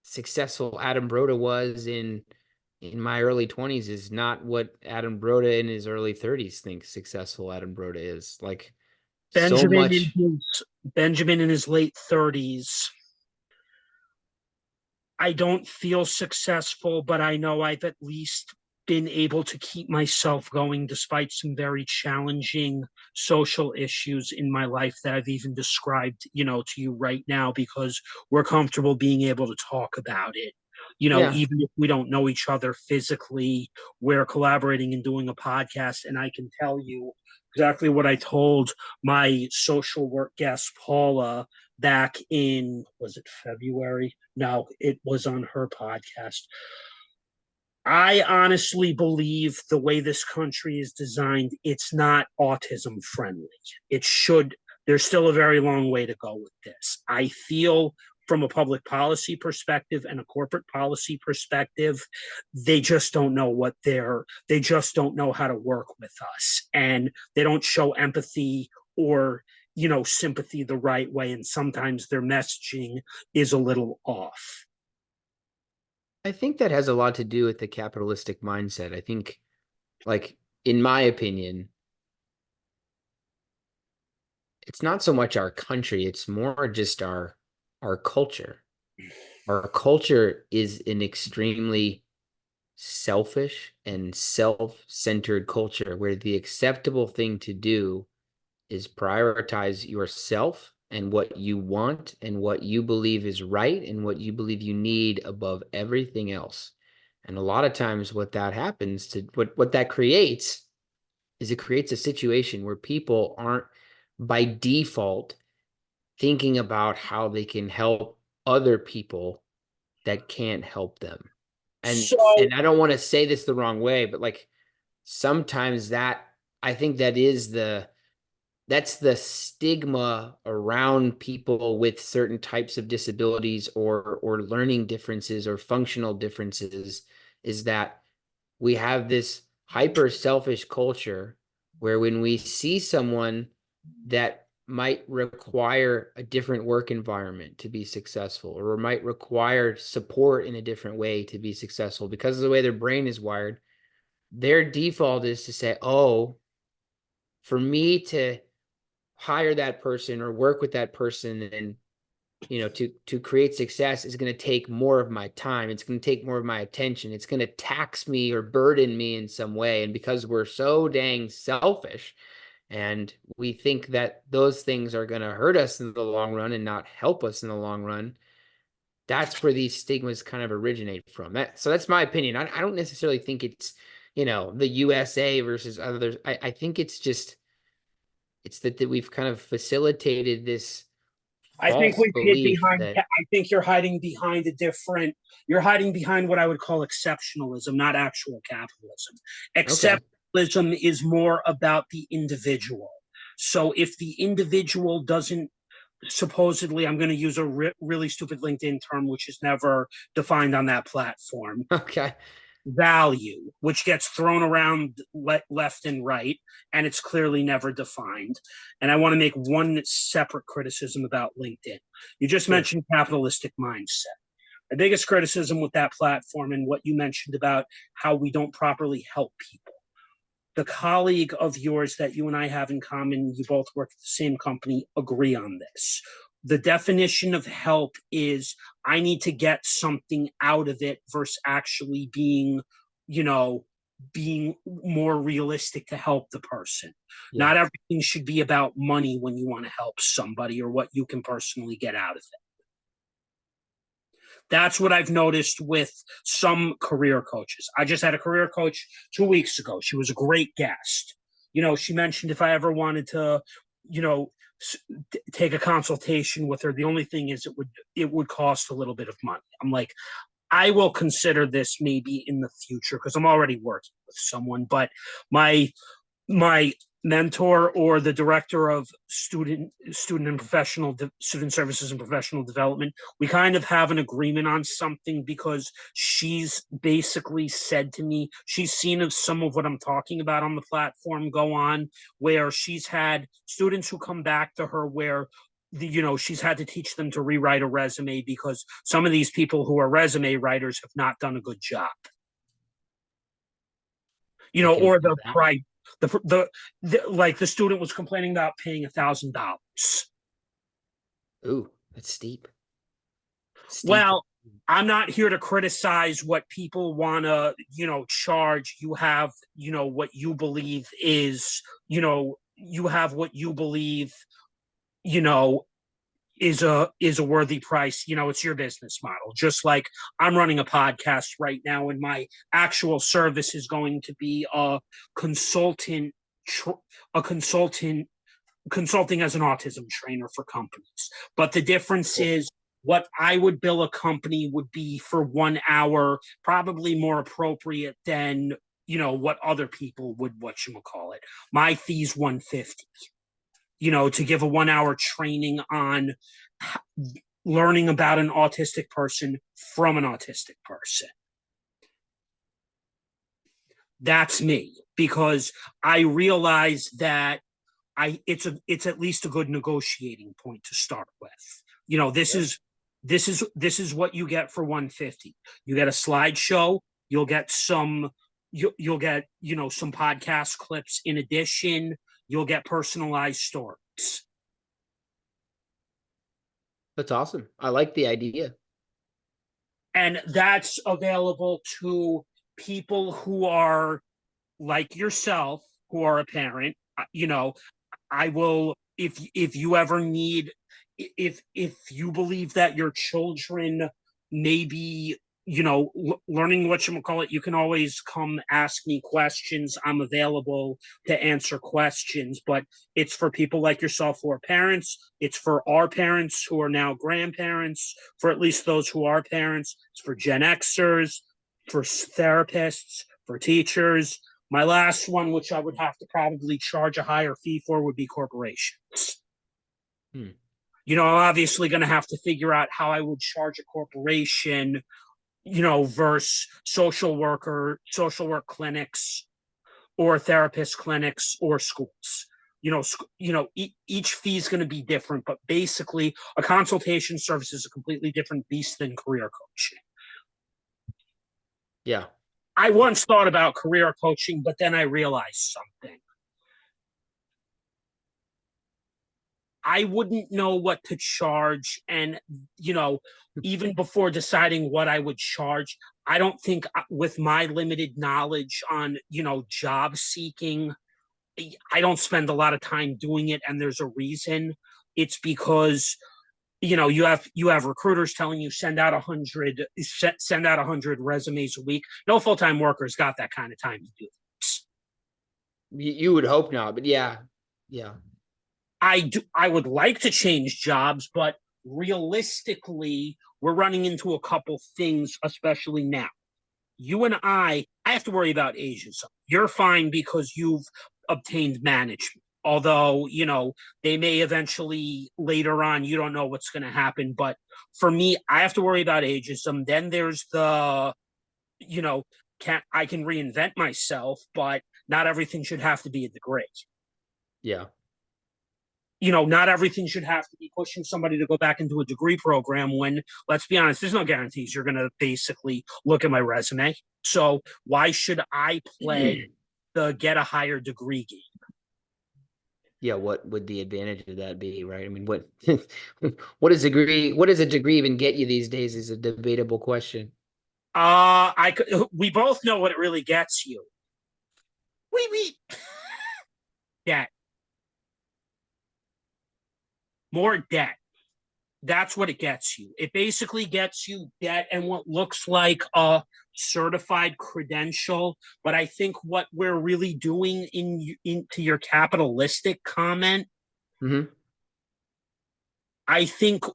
successful Adam Broda was in my early 20s is not what Adam Broda in his early 30s thinks successful Adam Broda is. Like so Benjamin in much. his Benjamin in his late 30s. I don't feel successful, but I know I've at least been able to keep myself going despite some very challenging social issues in my life that I've even described, to you right now, because we're comfortable being able to talk about it. Yeah. Even if we don't know each other physically, we're collaborating and doing a podcast. And I can tell you exactly what I told my social work guest, Paula, back in, was it February? No, it was on her podcast. I honestly believe the way this country is designed, it's not autism friendly. It should, there's still a very long way to go with this. I feel from a public policy perspective and a corporate policy perspective, they just don't know they just don't know how to work with us. And they don't show empathy or, sympathy the right way. And sometimes their messaging is a little off. I think that has a lot to do with the capitalistic mindset. I think, like, in my opinion, it's not so much our country, it's more just our culture. Our culture is an extremely selfish and self-centered culture where the acceptable thing to do is prioritize yourself and what you want and what you believe is right and what you believe you need above everything else. And a lot of times what that happens to what that creates is it creates a situation where people aren't by default thinking about how they can help other people that can't help them. And So I don't want to say this the wrong way, but like sometimes that I think that's the stigma around people with certain types of disabilities or learning differences or functional differences is that we have this hyper selfish culture where when we see someone that might require a different work environment to be successful or might require support in a different way to be successful because of the way their brain is wired, their default is to say, oh, for me to hire that person or work with that person and to create success is going to take more of my time, it's going to take more of my attention, it's going to tax me or burden me in some way. And because we're so dang selfish and we think that those things are going to hurt us in the long run and not help us in the long run, that's where these stigmas kind of originate from. So that's my opinion. I don't necessarily think it's the USA versus others. I think it's just it's that we've kind of facilitated this I think false we've hid belief behind. that I think you're hiding behind a different. You're hiding behind what I would call exceptionalism, not actual capitalism. okay, Exceptionalism is more about the individual. So if the individual doesn't, supposedly, I'm going to use a really stupid LinkedIn term, which is never defined on that platform, okay, value, which gets thrown around left and right, and it's clearly never defined. And I want to make one separate criticism about LinkedIn. You just sure, mentioned capitalistic mindset. The biggest criticism with that platform and what you mentioned about how we don't properly help people. The colleague of yours that you and I have in common, you both work at the same company, agree on this. The definition of help is I need to get something out of it versus actually you know, being more realistic to help the person. yeah. Not everything should be about money when you want to help somebody or what you can personally get out of it. That's what I've noticed with some career coaches. I just had a career coach 2 weeks ago. She was a great guest. She mentioned if I ever wanted to, you know, take a consultation with her, the only thing is it would cost a little bit of money. I'm like, I will consider this maybe in the future because I'm already working with someone, but my my mentor or the director of student services and professional development, we kind of have an agreement on something because she's basically said to me she's seen of some of what I'm talking about on the platform go on, where she's had students who come back to her where she's had to teach them to rewrite a resume because some of these people who are resume writers have not done a good job, I can or feel the that. price, like the student was complaining about paying $1,000. Ooh, that's steep. Well, Steep. I'm not here to criticize what people want to, charge. You have, what you believe is, you have what you believe, you know, is a worthy price. It's your business model. Just like I'm running a podcast right now, and my actual service is going to be consultant, a consultant consulting as an autism trainer for companies. But the difference Cool. is what I would bill a company would be for 1 hour, probably more appropriate than what other people would whatchamacallit. My fee's 150, to give a 1 hour training on learning about an autistic person from an autistic person. That's me, because I realize that it's at least a good negotiating point to start with. This Yeah. is this is what you get for 150. You get a slideshow, you'll get you'll get some podcast clips in addition, you'll get personalized stories. That's awesome. I like the idea. And that's available to people who are like yourself, who are a parent. I will, if you ever need, if you believe that your children may be, learning whatchamacallit, you can always come ask me questions. I'm available to answer questions. But it's for people like yourself who are parents. It's for our parents who are now grandparents, for at least those who are parents. It's for Gen Xers, for therapists, for teachers. My last one, which I would have to probably charge a higher fee for, would be corporations. Hmm. I'm obviously going to have to figure out how I would charge a corporation, versus social work clinics, or therapist clinics, or schools. Each fee is going to be different, but basically, a consultation service is a completely different beast than career coaching. Yeah. I once thought about career coaching, but then I realized something. I wouldn't know what to charge. And, even before deciding what I would charge, I don't think, with my limited knowledge on, job seeking, I don't spend a lot of time doing it. And there's a reason. It's because, you have recruiters telling you send out 100 resumes a week. No full-time workers got that kind of time to do this. You would hope not, but yeah. Yeah. I would like to change jobs, but realistically, we're running into a couple things, especially now. You and I have to worry about ageism. You're fine because you've obtained management. Although, they may eventually later on, you don't know what's going to happen. But for me, I have to worry about ageism. Then there's you know, I can reinvent myself, but not everything should have to be a degree. Yeah. Not everything should have to be pushing somebody to go back into a degree program when, let's be honest, there's no guarantees you're going to basically look at my resume. So why should I play the get a higher degree game? Yeah, what would the advantage of that be, right? I mean, what does a degree even get you these days is a debatable question. We both know what it really gets you. We debt, more debt. That's what it gets you. It basically gets you debt and what looks like a certified credential. But I think what we're really doing into your capitalistic comment, Hmm. I think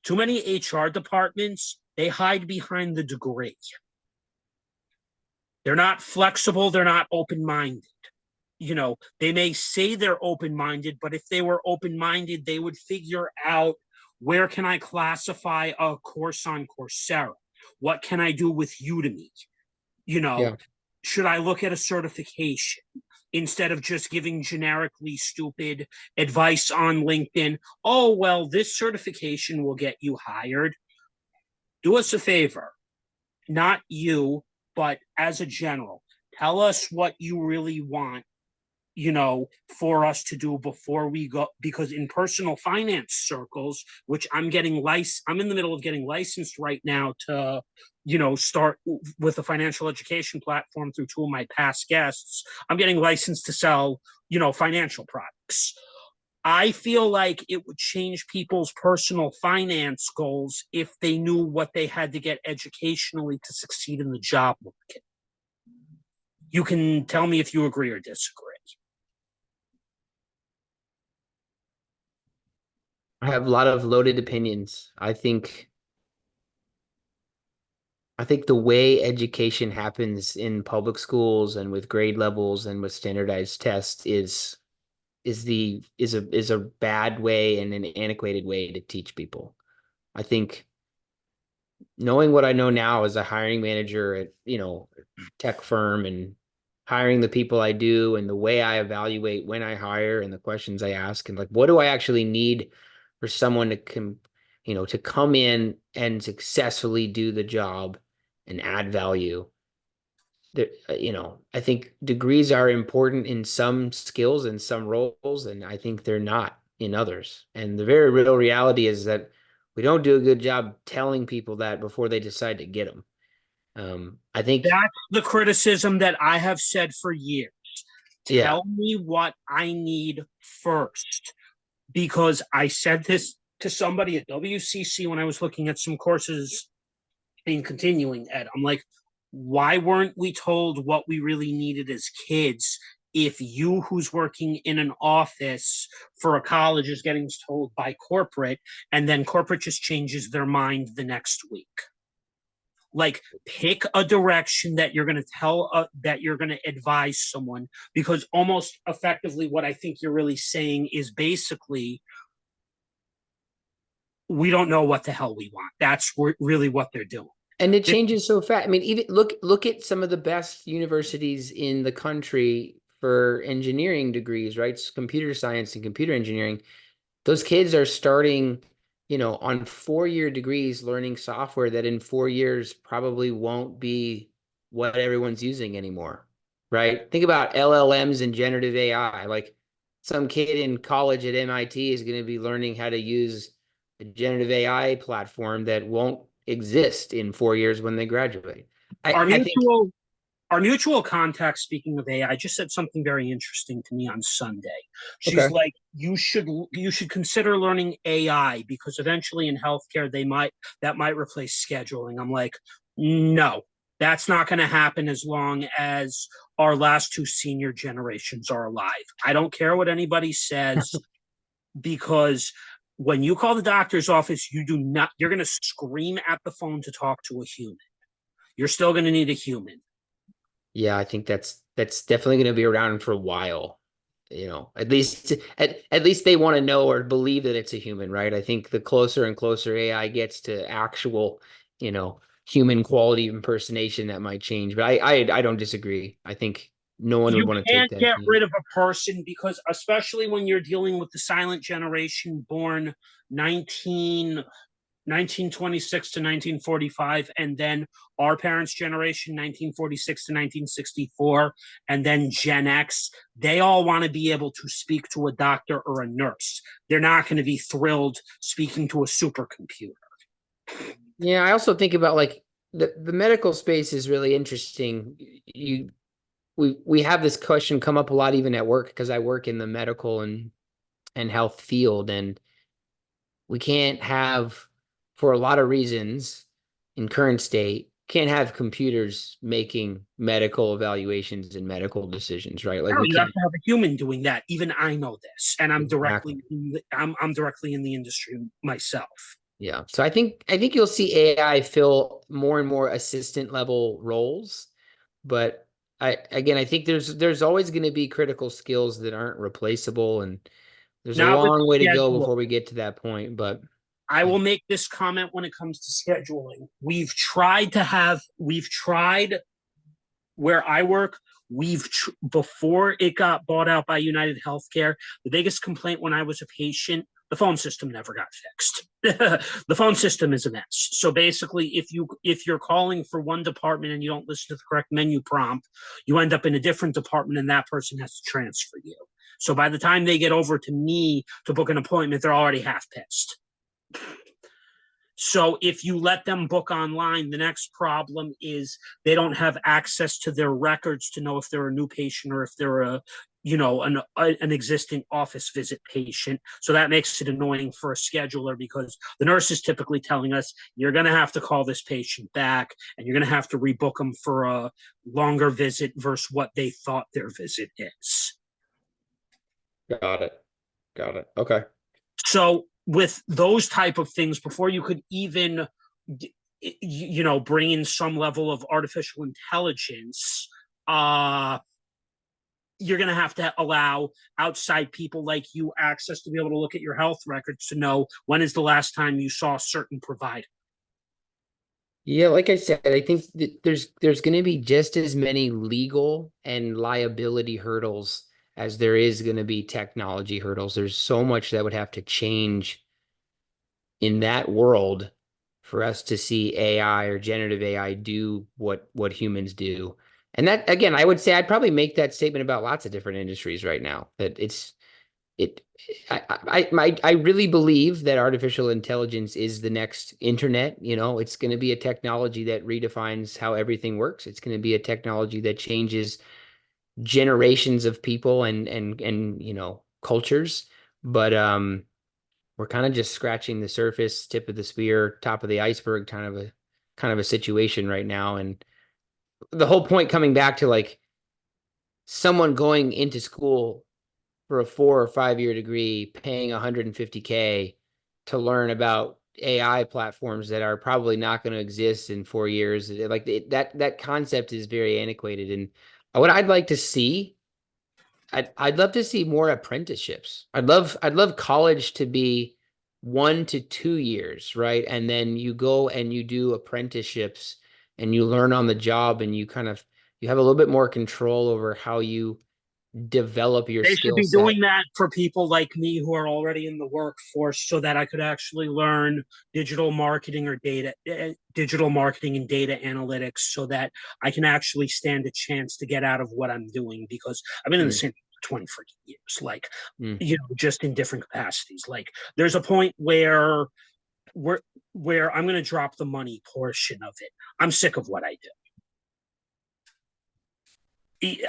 too many HR departments, they hide behind the degree. They're not flexible. They're not open-minded. They may say they're open-minded, but if they were open-minded, they would figure out, where can I classify a course on Coursera? What can I do with Udemy? You know, Yeah. should I look at a certification instead of just giving generically stupid advice on LinkedIn? Oh, well, this certification will get you hired. Do us a favor, not you, but as a general, tell us what you really want for us to do before we go, because in personal finance circles, which I'm in the middle of getting licensed right now to, start with a financial education platform through two of my past guests. I'm getting licensed to sell, financial products. I feel like it would change people's personal finance goals if they knew what they had to get educationally to succeed in the job market. You can tell me if you agree or disagree. I have a lot of loaded opinions. I think the way education happens in public schools and with grade levels and with standardized tests is a bad way and an antiquated way to teach people. I think knowing what I know now as a hiring manager at, tech firm and hiring the people I do and the way I evaluate when I hire and the questions I ask and like what do I actually need for someone to come in and successfully do the job and add value. I think degrees are important in some skills and some roles, and I think they're not in others. And the very real reality is that we don't do a good job telling people that before they decide to get them. I think, That's the criticism that I have said for years. yeah, Tell me what I need first. Because I said this to somebody at WCC when I was looking at some courses in continuing ed. I'm like, why weren't we told what we really needed as kids if you, who's working in an office for a college, is getting told by corporate, and then corporate just changes their mind the next week? Like, pick a direction that you're going to that you're going to advise someone, because almost effectively what I think you're really saying is basically we don't know what the hell we want. That's really what they're doing. and it changes so fast. I mean, even look at some of the best universities in the country for engineering degrees, right? It's computer science and computer engineering. Those kids are starting, on 4-year degrees learning software that in 4 years probably won't be what everyone's using anymore, right? Think about LLMs and generative AI. Like some kid in college at MIT is going to be learning how to use a generative AI platform that won't exist in 4 years when they graduate. Our I think, mutual contact, speaking of AI, just said something very interesting to me on Sunday. She's okay. like, you should consider learning AI because eventually in healthcare that might replace scheduling. I'm like, no, that's not going to happen as long as our last two senior generations are alive. I don't care what anybody says, because when you call the doctor's office, you're going to scream at the phone to talk to a human. You're still going to need a human. Yeah, I think that's definitely going to be around for a while. At least they want to know or believe that it's a human, right? I think the closer and closer AI gets to actual, human quality impersonation, that might change. But I don't disagree. I think no one would You want to take can't that get chance. rid of a person, because especially when you're dealing with the silent generation born 1926 to 1945, and then our parents' generation 1946 to 1964, and then Gen X. They all want to be able to speak to a doctor or a nurse. They're not going to be thrilled speaking to a supercomputer. Yeah, I also think about like the medical space is really interesting. We have this question come up a lot even at work because I work in the medical and health field, and we can't have, for a lot of reasons in current state, can't have computers making medical evaluations and medical decisions, right? Like No, we you have can't. to have a human doing that. Even I know this, and Exactly. I'm directly in the industry myself. Yeah. So I think you'll see AI fill more and more assistant level roles, but I think there's always going to be critical skills that aren't replaceable, and there's a Not with long way to go schedule. before we get to that point. But I yeah. will make this comment when it comes to scheduling. We've tried where I work. Before it got bought out by United Healthcare, the biggest complaint when I was a patient The phone system never got fixed. The phone system is a mess. So basically, if you're calling for one department and you don't listen to the correct menu prompt, you end up in a different department and that person has to transfer you. So by the time they get over to me to book an appointment, they're already half pissed. So if you let them book online, the next problem is they don't have access to their records to know if they're a new patient or if they're an existing office visit patient. So that makes it annoying for a scheduler because the nurse is typically telling us you're going to have to call this patient back and you're going to have to rebook them for a longer visit versus what they thought their visit is. Got it. Got it. Okay. So with those type of things, before you could even bring in some level of artificial intelligence, you're going to allow outside people like you access to be able to look at your health records to know when is the last time you saw a certain provider. Yeah, like I said, I think that there's going to be just as many legal and liability hurdles as there is going to be technology hurdles. There's so much that would have to change in that world for us to see AI or generative AI do what humans do. And that, again, I would say I'd probably make that statement about lots of different industries right now, that it I really believe that artificial intelligence is the next internet. You know, it's going to be a technology that redefines how everything works. It's going to be a technology that changes generations of people and cultures. But we're kind of just scratching the surface, tip of the spear, top of the iceberg kind of a situation right now. And the whole point coming back to like someone going into school for a 4 or 5 year degree, paying 150K to learn about AI platforms that are probably not going to exist in 4 years. Like that concept is very antiquated. And what I'd like to see, I'd love to see more apprenticeships. I'd love college to be 1 to 2 years, right? And then you go and you do apprenticeships and you learn on the job and you have a little bit more control over how you develop your They should skill be set. doing that for people like me who are already in the workforce so that I could actually learn digital marketing and data analytics so that I can actually stand a chance to get out of what I'm doing because I've been in the Mm, same for 20 freaking years, like, mm. just in different capacities. Like there's a point where I'm going to drop the money portion of it. I'm sick of what I do.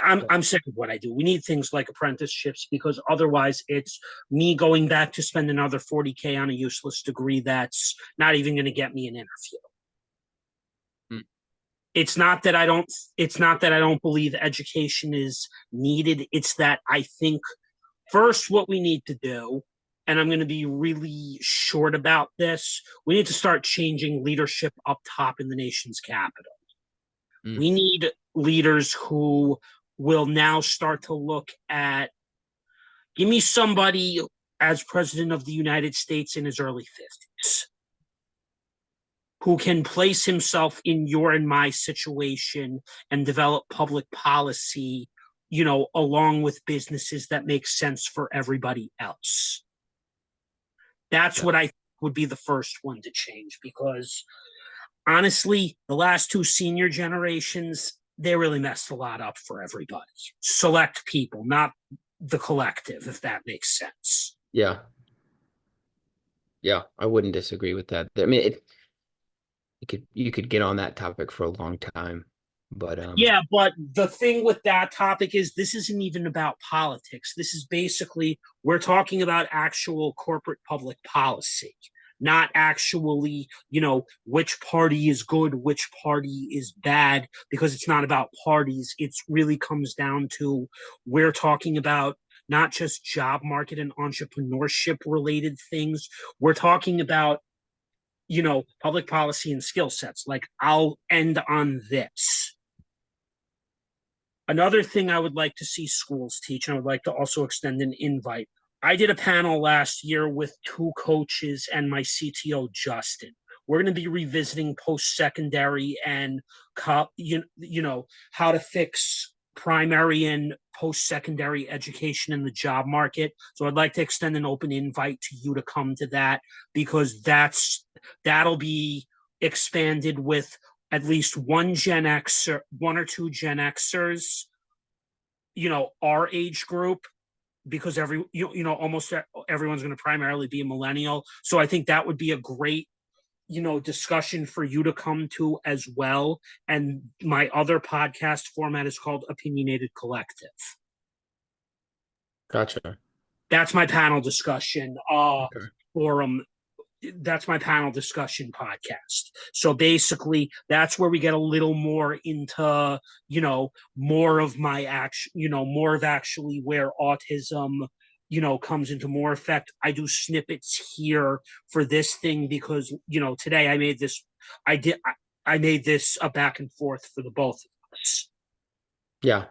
I'm sick of what I do. We need things like apprenticeships because otherwise it's me going back to spend another 40K on a useless degree that's not even going to get me an interview. Mm. It's not that I don't believe education is needed. It's that I think first what we need to do, and I'm going to be really short about this, we need to start changing leadership up top in the nation's capital. Mm. We need leaders who will now start to look at give me somebody as president of the United States in his early 50s who can place himself in your and my situation and develop public policy, along with businesses that make sense for everybody else. That's Yeah. what I would be the first one to change because honestly, the last two senior generations, they really messed a lot up for everybody. Select people, not the collective, if that makes sense. Yeah. Yeah. I wouldn't disagree with that. I mean, you could get on that topic for a long time, but Yeah, but the thing with that topic is this isn't even about politics. This is basically, we're talking about actual corporate public policy, not actually, which party is good, which party is bad, because it's not about parties. It really comes down to we're talking about not just job market and entrepreneurship related things. We're talking about, public policy and skill sets. Like, I'll end on this. Another thing I would like to see schools teach, and I would like to also extend an invite. I did a panel last year with two coaches and my CTO, Justin. We're going to be revisiting post-secondary and how to fix primary and post-secondary education in the job market. So I'd like to extend an open invite to you to come to that, because that'll be expanded with at least one or two Gen Xers, our age group, because almost everyone's going to primarily be a millennial. So I think that would be a great discussion for you to come to as well. And my other podcast format is called Opinionated Collective. Gotcha. That's my panel discussion Okay. forum. That's my panel discussion podcast. So basically, that's where we get a little more into, more of my action, more of actually where autism, comes into more effect. I do snippets here for this thing because, today I did, I made this a back and forth for the both of us. Yeah.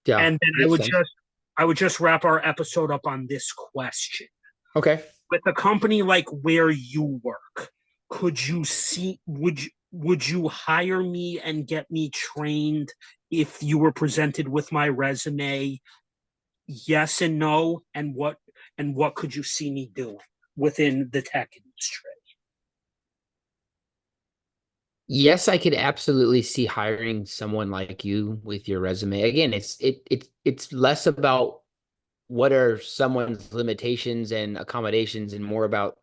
Yeah. And then Makes sense. I would just wrap our episode up on this question. Okay. With a company like where you work, could you see would you hire me and get me trained if you were presented with my resume? Yes and no, and what could you see me doing within the tech industry? Yes, I could absolutely see hiring someone like you with your resume. Again, it's less about what are someone's limitations and accommodations and more about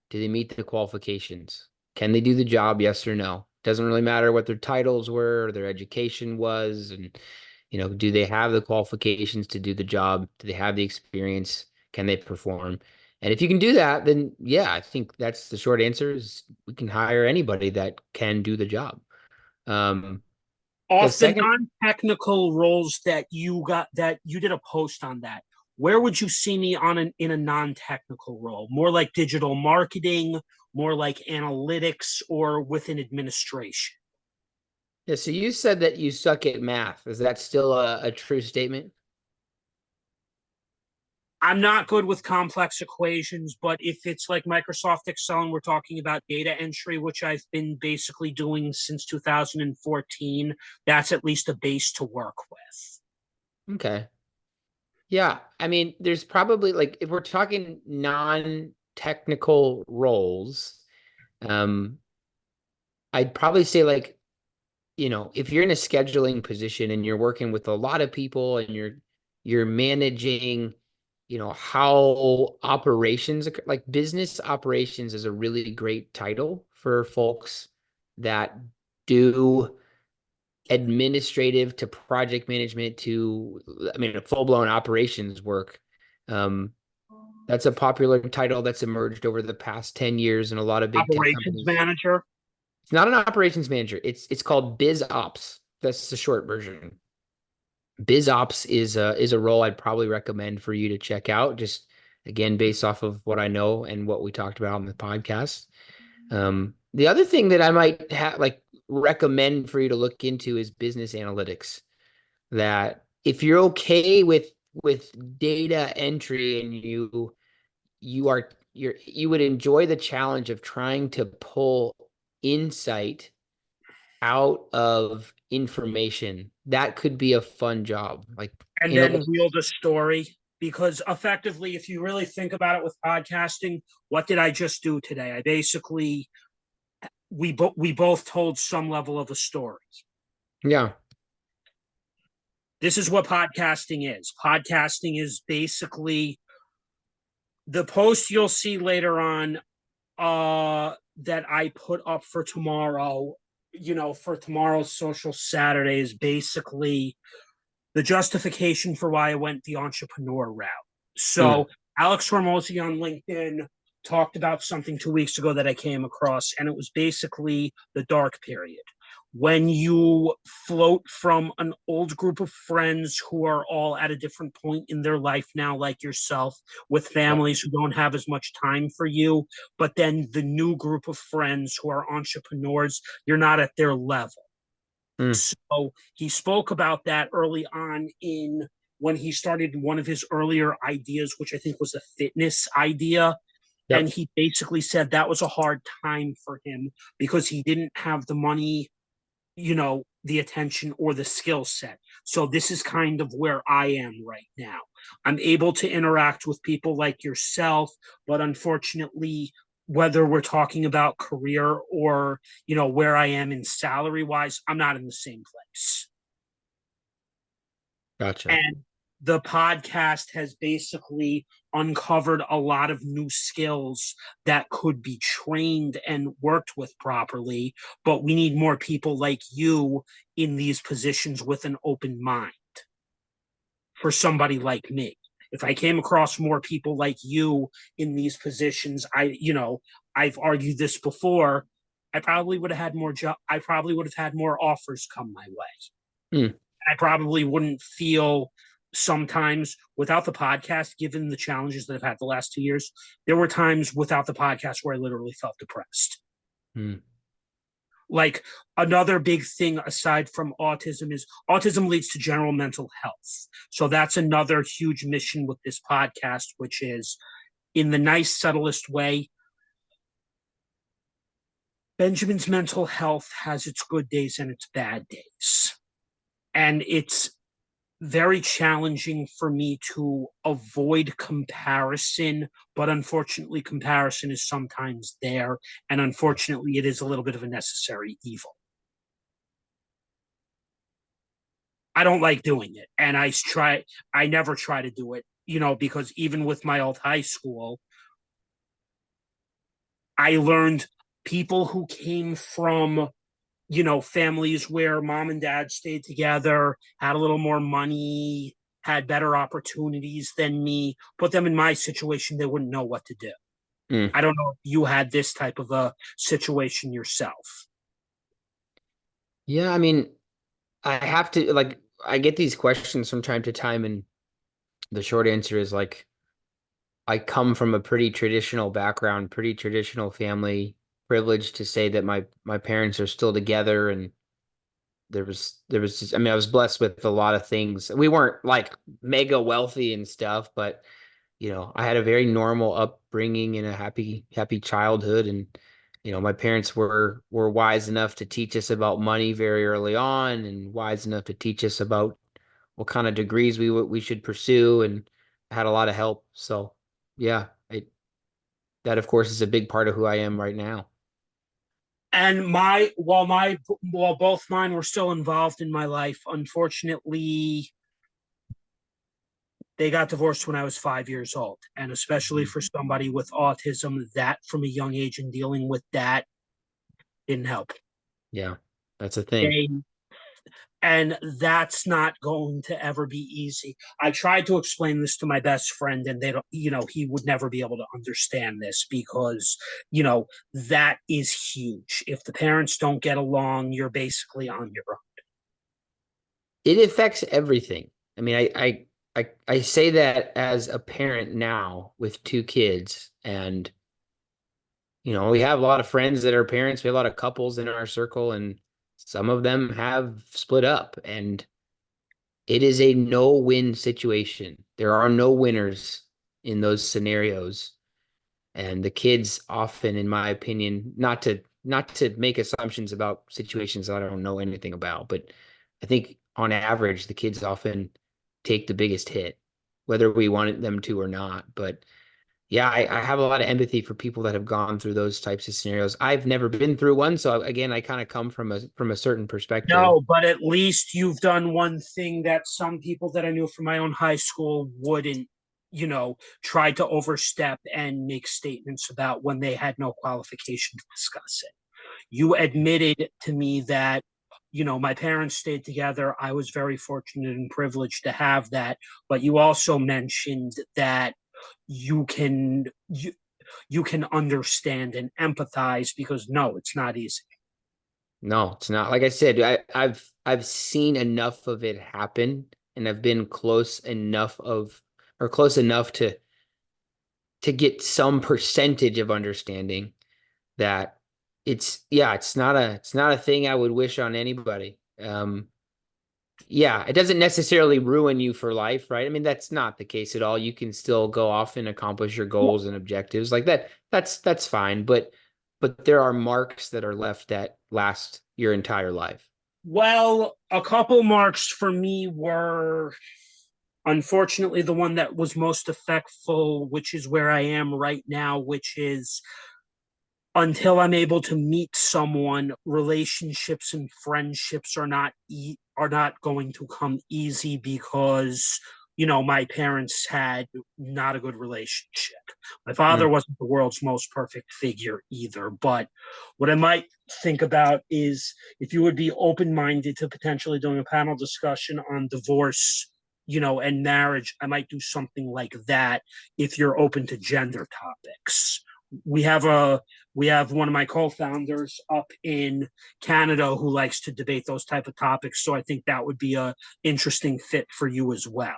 do they meet the qualifications? Can they do the job? Yes or no? Doesn't really matter what their titles were or their education was. And, do they have the qualifications to do the job? Do they have the experience? Can they perform? And if you can do that, then yeah, I think that's the short answer is we can hire anybody that can do the job. Um, the Off the second non-technical roles that you did a post on that, where would you see me in a non-technical role? More like digital marketing, more like analytics, or within administration? Yeah, so you said that you suck at math. Is that still a true statement? I'm not good with complex equations, but if it's like Microsoft Excel and we're talking about data entry, which I've been basically doing since 2014, that's at least a base to work with. Okay. Yeah, I mean, there's probably like if we're talking non-technical roles, um, I'd probably say like, if you're in a scheduling position and you're working with a lot of people and you're managing, how operations like business operations is a really great title for folks that do administrative to project management to, I mean, a full-blown operations work. Um, that's a popular title that's emerged over the past 10 years in a lot of big tech Operations companies. manager. It's not an operations manager. It's called biz ops. That's the short version. Biz ops is a role I'd probably recommend for you to check out, just again based off of what I know and what we talked about on the podcast. The other thing that I might recommend for you to look into is business analytics. That if you're okay with data entry and you would enjoy the challenge of trying to pull insight out of information, that could be a fun job. Like And then wield a story. Because effectively, if you really think about it with podcasting, what did I just do today? I basically we both told some level of a story. yeah. This is what podcasting is. Podcasting is basically the post you'll see later on that I put up for tomorrow, for tomorrow's social Saturday is basically the justification for why I went the entrepreneur route. Mm, So Alex Hormozy on LinkedIn talked about something 2 weeks ago that I came across, and it was basically the dark period. When you float from an old group of friends who are all at a different point in their life now, like yourself, with yeah. families who don't have as much time for you, but then the new group of friends who are entrepreneurs, you're not at their level. Mm, So he spoke about that early on in when he started one of his earlier ideas, which I think was a fitness idea. And yep. he basically said that was a hard time for him because he didn't have the money, the attention or the skill set. So this is kind of where I am right now. I'm able to interact with people like yourself, but unfortunately, whether we're talking about career or, where I am in salary wise, I'm not in the same place. Gotcha. And the podcast has basically uncovered a lot of new skills that could be trained and worked with properly. But we need more people like you in these positions with an open mind for somebody like me. If I came across more people like you in these positions, I've argued this before. I probably would have had more job. I probably would have had more offers come my way. Hmm. I probably wouldn't feel sometimes without the podcast, given the challenges that I've had the last 2 years. There were times without the podcast where I literally felt depressed. Hmm. Like another big thing aside from autism is autism leads to general mental health. So that's another huge mission with this podcast, which is in the nice, subtlest way. Benjamin's mental health has its good days and its bad days. And it's very challenging for me to avoid comparison, but unfortunately, comparison is sometimes there. And unfortunately, it is a little bit of a necessary evil. I don't like doing it. And I never try to do it, because even with my old high school, I learned people who came from families where mom and dad stayed together, had a little more money, had better opportunities than me, put them in my situation, they wouldn't know what to do. Hmm. I don't know if you had this type of a situation yourself. Yeah, I mean, I have to like I get these questions from time to time, and the short answer is like I come from a pretty traditional background, pretty traditional family, privileged to say that my parents are still together, and there was just, I mean, I was blessed with a lot of things. We weren't like mega wealthy and stuff, but I had a very normal upbringing and a happy childhood. And my parents were wise enough to teach us about money very early on, and wise enough to teach us about what kind of degrees we should pursue, and had a lot of help. So yeah, that of course is a big part of who I am right now. And while both mine were still involved in my life, unfortunately, they got divorced when I was 5 years old. And especially for somebody with autism, that from a young age and dealing with that didn't help. Yeah, that's a thing. They and that's not going to ever be easy. I tried to explain this to my best friend, and they don't, he would never be able to understand this because, that is huge. If the parents don't get along, you're basically on your own. It affects everything. I mean, I say that as a parent now with two kids, and we have a lot of friends that are parents. We have a lot of couples in our circle, and some of them have split up, and it is a no-win situation. There are no winners in those scenarios. And the kids often, in my opinion, not to make assumptions about situations that I don't know anything about, but I think on average, the kids often take the biggest hit, whether we wanted them to or not. But yeah, I have a lot of empathy for people that have gone through those types of scenarios. I've never been through one, so again, I kind of come from a certain perspective. No, but at least you've done one thing that some people that I knew from my own high school wouldn't, try to overstep and make statements about when they had no qualification to discuss it. You admitted to me that, my parents stayed together. I was very fortunate and privileged to have that. But you also mentioned that you can you, you can understand and empathize because no, it's not easy. No, it's not. Like I said, I've seen enough of it happen, and I've been close enough to get some percentage of understanding that it's not a thing I would wish on anybody. Yeah, it doesn't necessarily ruin you for life, right? I mean, that's not the case at all. You can still go off and accomplish your Well, goals and objectives like that. That's fine, but there are marks that are left that last your entire life. Well, a couple marks for me were unfortunately the one that was most effectful, which is where I am right now, which is until I'm able to meet someone, relationships and friendships are not going to come easy because my parents had not a good relationship. My father Mm, wasn't the world's most perfect figure either, but what I might think about is if you would be open minded to potentially doing a panel discussion on divorce, and marriage, I might do something like that if you're open to gender topics. We have a we have one of my co-founders up in Canada who likes to debate those type of topics. So I think that would be a interesting fit for you as well.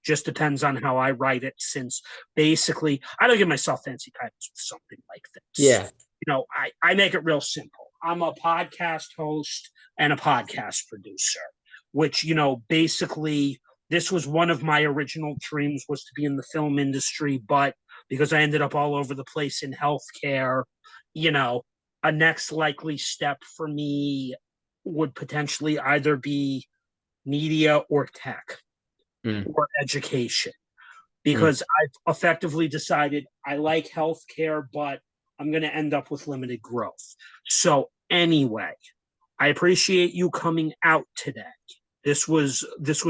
Just depends on how I write it, since basically I don't give myself fancy titles with something like this. yeah. I make it real simple. I'm a podcast host and a podcast producer, which, basically this was one of my original dreams, was to be in the film industry, but because I ended up all over the place in healthcare, you know, a next likely step for me would potentially either be media or tech Mm, or education, mm. because I've effectively decided I like healthcare, but I'm going to end up with limited growth. So, anyway, I appreciate you coming out today. This was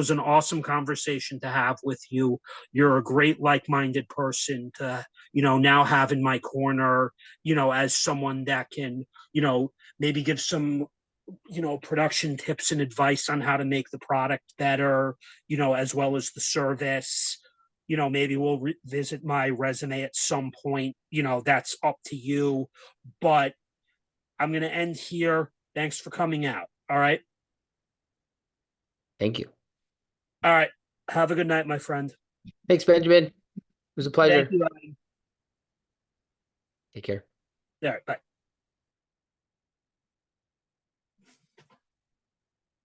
an awesome conversation to have with you. You're a great like-minded person to, now have in my corner, as someone that can, maybe give some, production tips and advice on how to make the product better, as well as the service. Maybe we'll revisit my resume at some point. That's up to you. But I'm going to end here. Thanks for coming out. All right. Thank you. All right. Have a good night, my friend. Thanks, Benjamin. It was a Thank pleasure. you. Take care. All right. Bye.